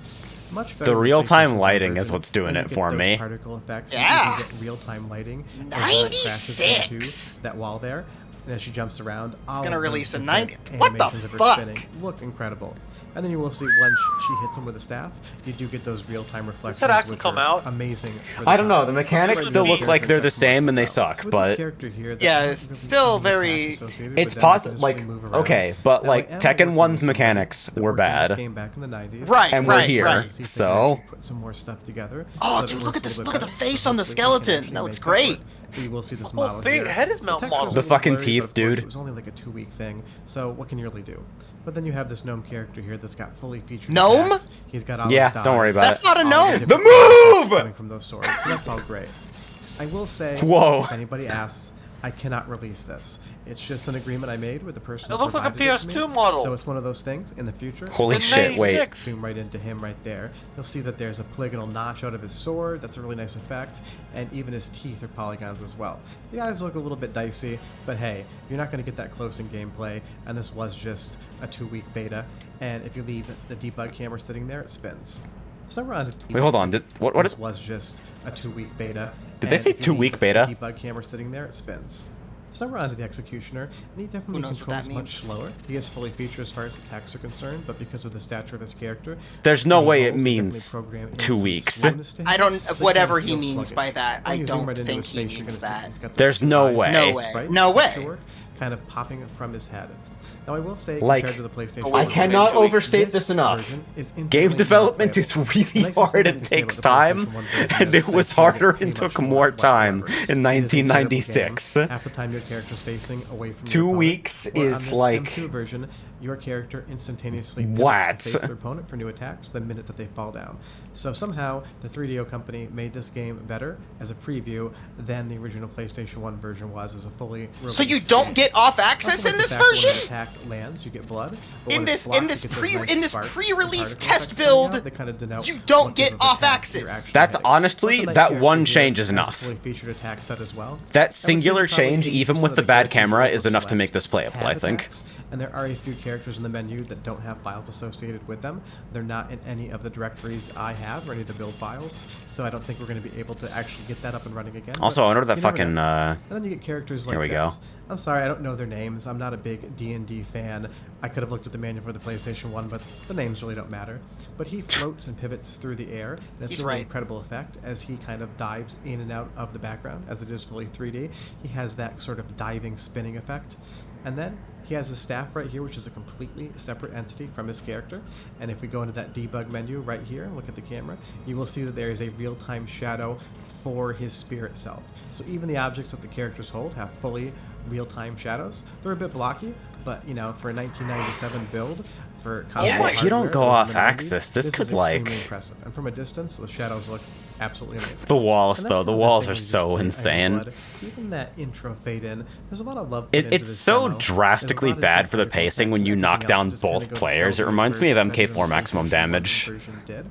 Much better The than real-time PlayStation lighting version. is what's doing And you it get for those me. Particle effects. Yeah. You can get real-time lighting. as the light crashes 96. into that wall there. And as she jumps around, all gonna of those release a different 90. What the animations of her fuck? spinning look incredible. And then you will see when she hits him with a staff, you do get those real-time reflections. actually which come are out? amazing. for I don't know, time. the mechanics Plus, still the look like they're the characters same and they have more suck, with but this character here, Yeah, there's it's not still really any very- attacks associated it's with them. You possible, can just like, really move around. okay, but Now, like I am Tekken working 1's with somebody mechanics that were worked on this bad. game back in the 90s. Right, And we're right, here. right. See if they can So- actually put some more stuff together. Oh, so that dude, it look works at this- a little look at bit the better. face So on the hopefully we can skeleton. actually That looks make that great. work. So you will see this whole model big here. head is The Mount texture's a model. The little fucking blurry, teeth, but of course dude. It was only like a 2-week thing, so what can you really do? But then you have this gnome character here that's got fully featured Gnome? attacks. He's got all Yeah, his don't worry dodge, about That's it. not a all gnome. different The move! coming from those swords, so that's all great. I will say, Whoa. if anybody asks, I cannot release this. It's just an agreement I made with the person. It who looks like a provided it to PS2 me. model. So it's one of those things in the future. Holy The shit, wait. 96. Zoom right into him right there. You'll see that there's a polygonal notch out of his sword. That's a really nice effect. And even his teeth are polygons as well. The eyes look a little bit dicey, but hey, you're not going to get that close in gameplay, and this was just a 2-week beta. And if you leave the debug camera sitting there, it spins. So we're on to Wait, hold on. What this is... was just a 2-week beta. Did they and say if you leave 2-week beta? The debug camera sitting there, it spins. So we're on to the Executioner, and he definitely Who knows what controls that much means? slower. He is fully featured as far as attacks are concerned, but because of the stature of his character, There's no the way it rolls definitely means program in 2 some weeks. slowness to him, I don't. so he Whatever can he feel means sluggish. by that, When I you zoom don't right into think his he face, you're means gonna see that. he's got those There's no eyes, way. No way. bright No way. texture work kind of popping from his head. Now I will say, Like, compared to the PlayStation, I I 1, cannot overstate this this enough. version is Game infinitely development more is playable. really The nicest hard thing and to say about takes the time, PlayStation 1 version and is it was that you harder get and pretty took much more time whatsoever. in It is an incredible game. 1996. Half the time your character's facing away from 2 your opponent, weeks or on is this like... M2 version, your character instantaneously What? face their opponent for new attacks the minute that they fall down. So somehow the 3DO company made this game better as a preview than the original PlayStation 1 version was as a fully released So you don't game. get off Also, access like in the this fact that when an version? attack lands, you get blood. But In when it's this blocked, in this you get pre those nice in this sparks and pre-release particle test effects coming out build, that kind of denote you don't what get type of off attack access. you're actually That's getting. honestly, Plus, the that character one here change is has a enough. fully featured attack set as well. That singular change, Probably even 80% with of the bad characters camera, you is enough to select make this playable, have I think. attacks, and there are a few characters in the menu that don't have files associated with them. They're not in any of the directories I have or any of the build files, so I don't think we're going to be able to actually get that up and running again. Also, but I wonder if that you never fucking, know. And then you get characters like here we this. go. I'm sorry, I don't know their names. I'm not a big D&D fan. I could have looked at the manual for the PlayStation 1, but the names really don't matter. But he floats and pivots through the air, and it's He's a really right. incredible effect as he kind of dives in and out of the background, as it is fully 3D. He has that sort of diving, spinning effect. And then he has the staff right here, which is a completely separate entity from his character. And if we go into that debug menu right here and look at the camera, you will see that there is a real-time shadow for his spirit self. So even the objects that the characters hold have fully real-time shadows. They're a bit blocky, but you know, for a 1997 build, for console if you don't hardware go that was off in the 90s, axis, this is could, like- extremely impressive. And from a distance, the shadows look absolutely amazing. The walls, And that's though, kind the of walls thing are when you so play Iron insane. Blood. Even that intro fade in, there's a lot of love put into It's this so demo. drastically There's a lot of bad for the different pacing effects when and you knock everything down else just kinda both goes players. It so reminds me of better than MK4 the Maximum PlayStation Damage. version did.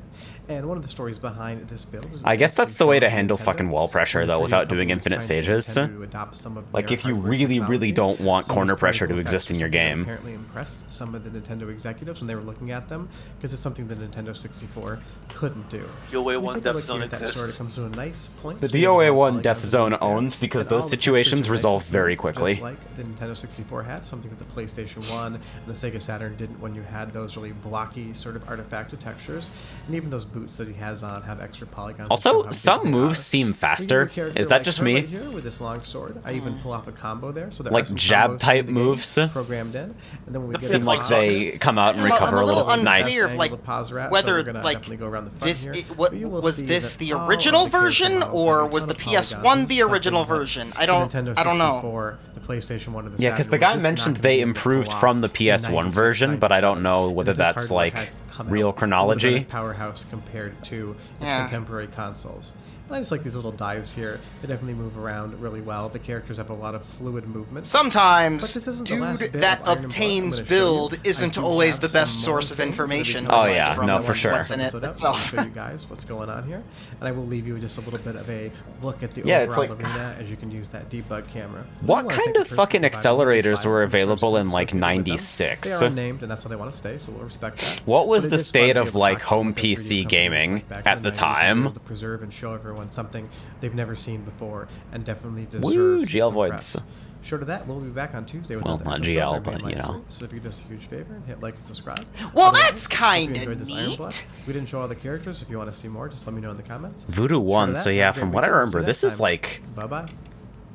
And one of the stories behind this build is I guess that's the way to handle Nintendo, fucking wall pressure, and the though, 3D without doing company infinite was trying to get stages. Nintendo to adopt some of Like, their if you hardware really, really technology. don't want Some of corner these pressure to practical exist in your effects game. apparently impressed some of the Nintendo executives when they were looking at them, because it's something the Nintendo 64 couldn't do. DOA You 1 take a Death look Zone here, that exists. sort of comes to a nice point. The so there's DOA no 1 polygons Death in Zone there, owns because and all those the situations pictures are resolve nice and very clean, quickly. just like the Nintendo 64 had, something that the PlayStation 1 and the Sega Saturn didn't when you had those really blocky sort of artifacted textures. And even those boots that he has on have extra polygons. to show Also, how big some they moves are. seem We get a faster. character Is that like just her me? right here with this long sword. I even pull off a combo there, so there Like are some jab combos type in the game moves? programmed in. And then when we That get Seem into like pause, they come out and I'm a recover a little little. Nice. unclear of, like, angle to pause rat, so whether, we're gonna like, definitely go around the front this here. what But you will was see this that the all of original the character version models or have a was ton the of polygons. PS1 This the is original something that version? the I don't Nintendo know. 64, the PlayStation 1 and the Yeah, because the Saturn guy were just mentioned not they gonna be able to improved pull from off the PS1 96, version, but I don't 97. know whether If this that's hardware like had come real out, it would've been a chronology. powerhouse compared to its Yeah. contemporary consoles. And I just like these little dives here. They definitely move around really well. The characters have a lot of fluid movement. Sometimes, But this isn't the last dude, bit that of Iron and Blood I'm obtains gonna show you. build I isn't do always have the best some source more of things that information we can Oh, aside yeah, from no, for sure. what's in it episode up. I'll itself. show you guys what's going on here, and I will leave you with just a little bit of a look at the Yeah, it's overall like- arena as you can use that debug camera. What I wanna kind thank the of person fucking who provided me these accelerators were files and available source in, code like, associated with them. 96? They are unnamed, and that's how they want to stay, so we'll respect that. What was But the it is state fun to of, be able to like, talk home about the 3D PC companies gaming like back at in the 90s and be time? able to preserve and show everyone something they've never seen before, and definitely deserves Woo, GL some voids. press. Short of that, we'll be back on Tuesday with Well, another not episode GL, of but, Ravenloft you know. Street. So if you could do us a huge favor and hit like and subscribe. Well, Otherwise, that's if you kinda enjoyed this Iron Blood, neat. we didn't show all the characters. If you want to see more, just let me know in the comments. Voodoo Short of 1, that, so have yeah, a great from what I weekend. remember, See you this next is time. like, Bye-bye.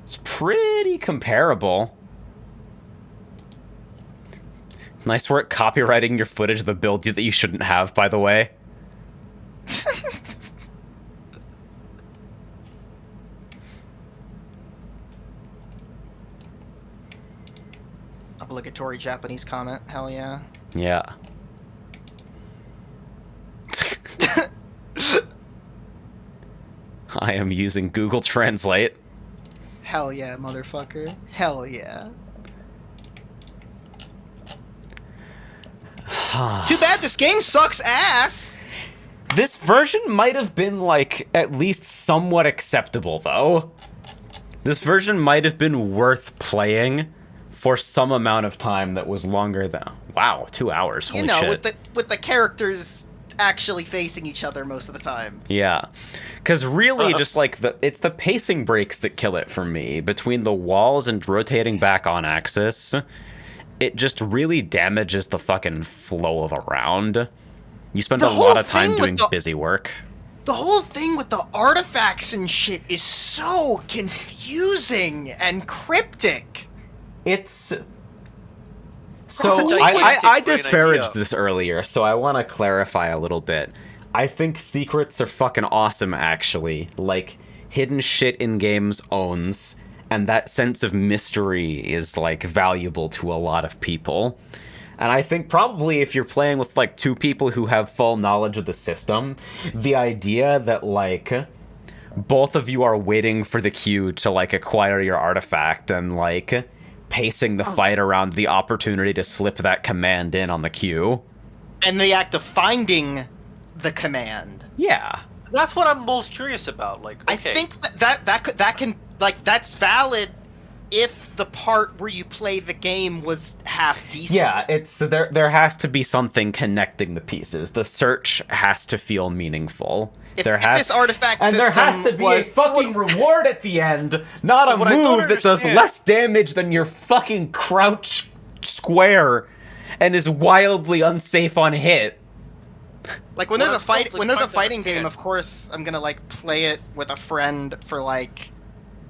it's pretty comparable. Nice work copywriting your footage of the build that you shouldn't have, by the way. Obligatory Japanese comment. Hell yeah. Yeah. I am using Google Translate. Hell yeah, motherfucker. Hell yeah. Too bad this game sucks ass. This version might have been, like, at least somewhat acceptable, though. This version might have been worth playing for some amount of time that was longer than... Wow, 2 hours. Holy shit. with the characters actually facing each other most of the time. Yeah. Because really, just, like, it's the pacing breaks that kill it for me. Between the walls and rotating back on axis, it just really damages the fucking flow of a round. You spend a lot of time doing busy work. The whole thing with the artifacts and shit is so confusing and cryptic. It's... So, I disparaged this earlier, so I want to clarify a little bit. I think secrets are fucking awesome, actually. Like, hidden shit in games owns, and that sense of mystery is, like, valuable to a lot of people. And I think probably if you're playing with, like, 2 people who have full knowledge of the system, the idea that, like, both of you are waiting for the queue to, like, acquire your artifact and, like, pacing the fight around the opportunity to slip that command in on the queue. And the act of finding the command. Yeah. That's what I'm most curious about. Like, okay. I think that can, like, that's valid if the part where you play the game was half decent. Yeah, it's there has to be something connecting the pieces. The search has to feel meaningful. If this artifact system there has to be a fucking reward at the end, not a move that does less damage than your fucking crouch square and is wildly unsafe on hit. Like when there's a fighting game, of course I'm gonna like play it with a friend for like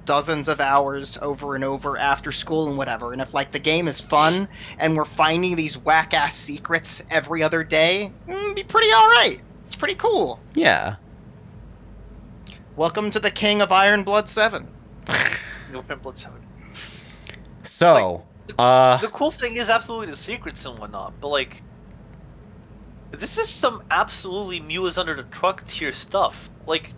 dozens of hours over and over after school and whatever. And if like the game is fun and we're finding these whack ass secrets every other day, it'd be pretty alright. It's pretty cool. Yeah. Welcome to the King of Iron Blood 7. Blood 7. So, the cool thing is absolutely the secrets and whatnot, but like, this is some absolutely Mew under the truck tier stuff. Like,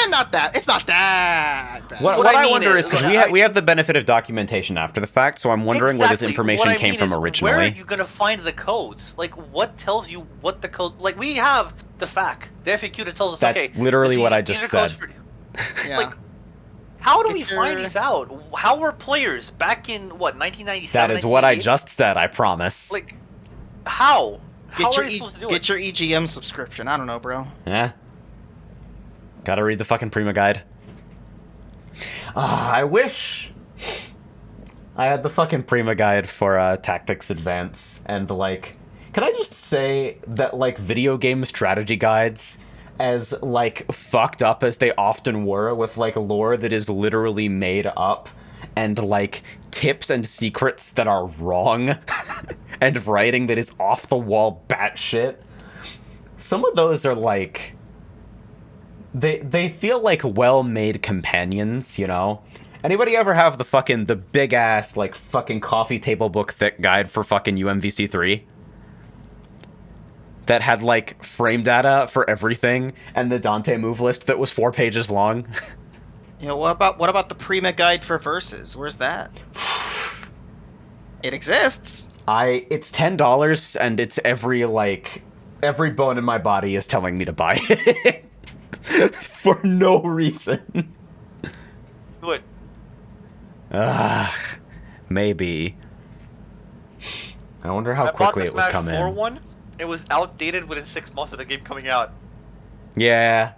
not that. It's not that bad. What I wonder is because we have the benefit of documentation after the fact, so I'm wondering where this information came from originally. Where are you gonna find the codes? Like, what tells you what the code? Like, we have the FAQ, the FAQ that tells us. That's literally what I just said. Yeah. Like, how do we find these out? How were players back in what 1997? That is what I just said. I promise. Like, how? How are you supposed to do it? Get your EGM subscription. I don't know, bro. Yeah. Gotta read the fucking Prima Guide. I wish I had the fucking Prima Guide for Tactics Advance, and like, can I just say that like video game strategy guides, as like fucked up as they often were, with like lore that is literally made up, and like tips and secrets that are wrong, and writing that is off the wall batshit, some of those are like... They feel like well-made companions, you know? Anybody ever have the big-ass, like, fucking coffee table book thick guide for fucking UMVC3? That had, like, frame data for everything, and the Dante move list that was 4 pages long? Yeah, what about the Prima Guide for Versus? Where's that? It exists! It's $10, and it's every bone in my body is telling me to buy it. For no reason. Do it. Maybe. I wonder how quickly it would come in. 4 one, it was outdated within 6 months of the game coming out. Yeah.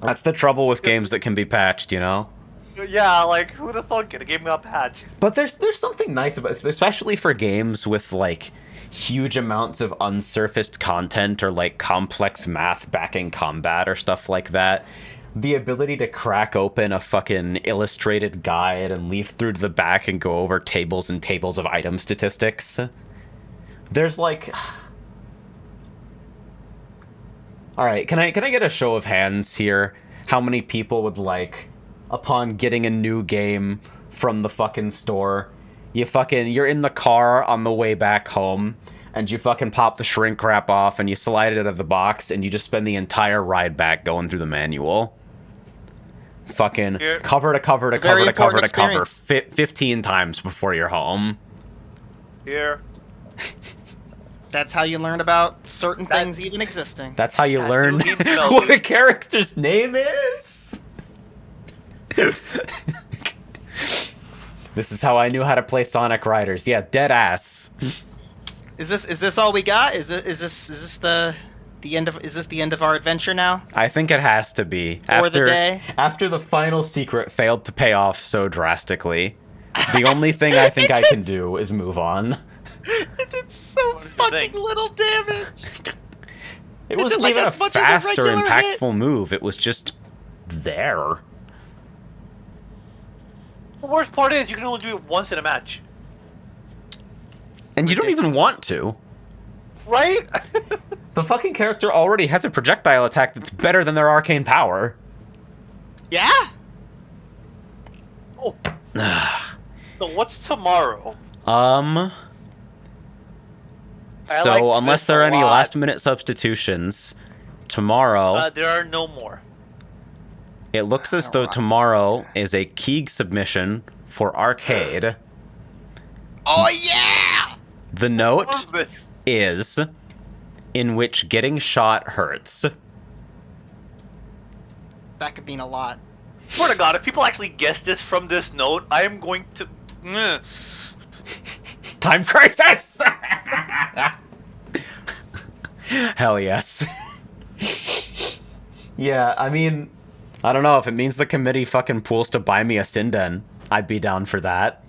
That's the trouble with games that can be patched, you know? Yeah, like, who the fuck it? A game got patched. But there's something nice about it, especially for games with, like, huge amounts of unsurfaced content or like complex math backing combat or stuff like that. The ability to crack open a fucking illustrated guide and leaf through to the back and go over tables and tables of item statistics. There's like... Alright, can I get a show of hands here? How many people would like, upon getting a new game from the fucking store, you're in the car on the way back home, and you fucking pop the shrink wrap off, and you slide it out of the box, and you just spend the entire ride back going through the manual. fucking Here. cover to cover to It's a very cover to cover important to cover experience. 15 times before you're home. Here. That's how you learn about certain things even existing. That's how you God, learn new game spell, what a dude. character's name is. This is how I knew how to play Sonic Riders. Yeah, dead ass. Is this all we got? Is this the end of our adventure now? I think it has to be. For the day? After the final secret failed to pay off so drastically, the only thing I think I can do is move on. It did so fucking little damage. It wasn't like even a as much as a fast or regular impactful move. It was just there. The worst part is you can only do it once in a match. And you don't even want to. Right? The fucking character already has a projectile attack that's better than their arcane power. Yeah. Oh. So what's tomorrow? I So like unless this there are a any lot. last minute substitutions, tomorrow There are no more. it looks as though tomorrow is a Keeg submission for arcade. Oh yeah. The note Love this. is in which getting shot hurts. That could mean a lot. Swear to God, if people actually guess this from this note, I am going to. Time crisis! Hell yes. Yeah, I mean, I don't know, if it means the committee fucking pools to buy me a Sinden, I'd be down for that.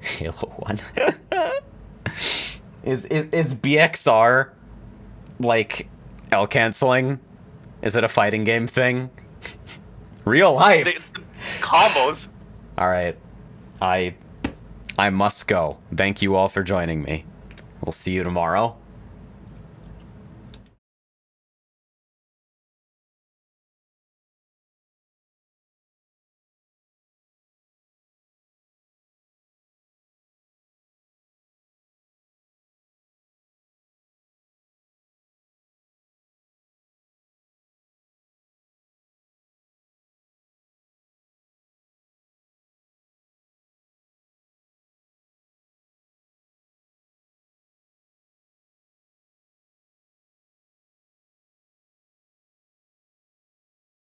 Halo 1. Is BXR like L canceling? Is it a fighting game thing? Real life. Combos. All right. I must go. Thank you all for joining me. We'll see you tomorrow.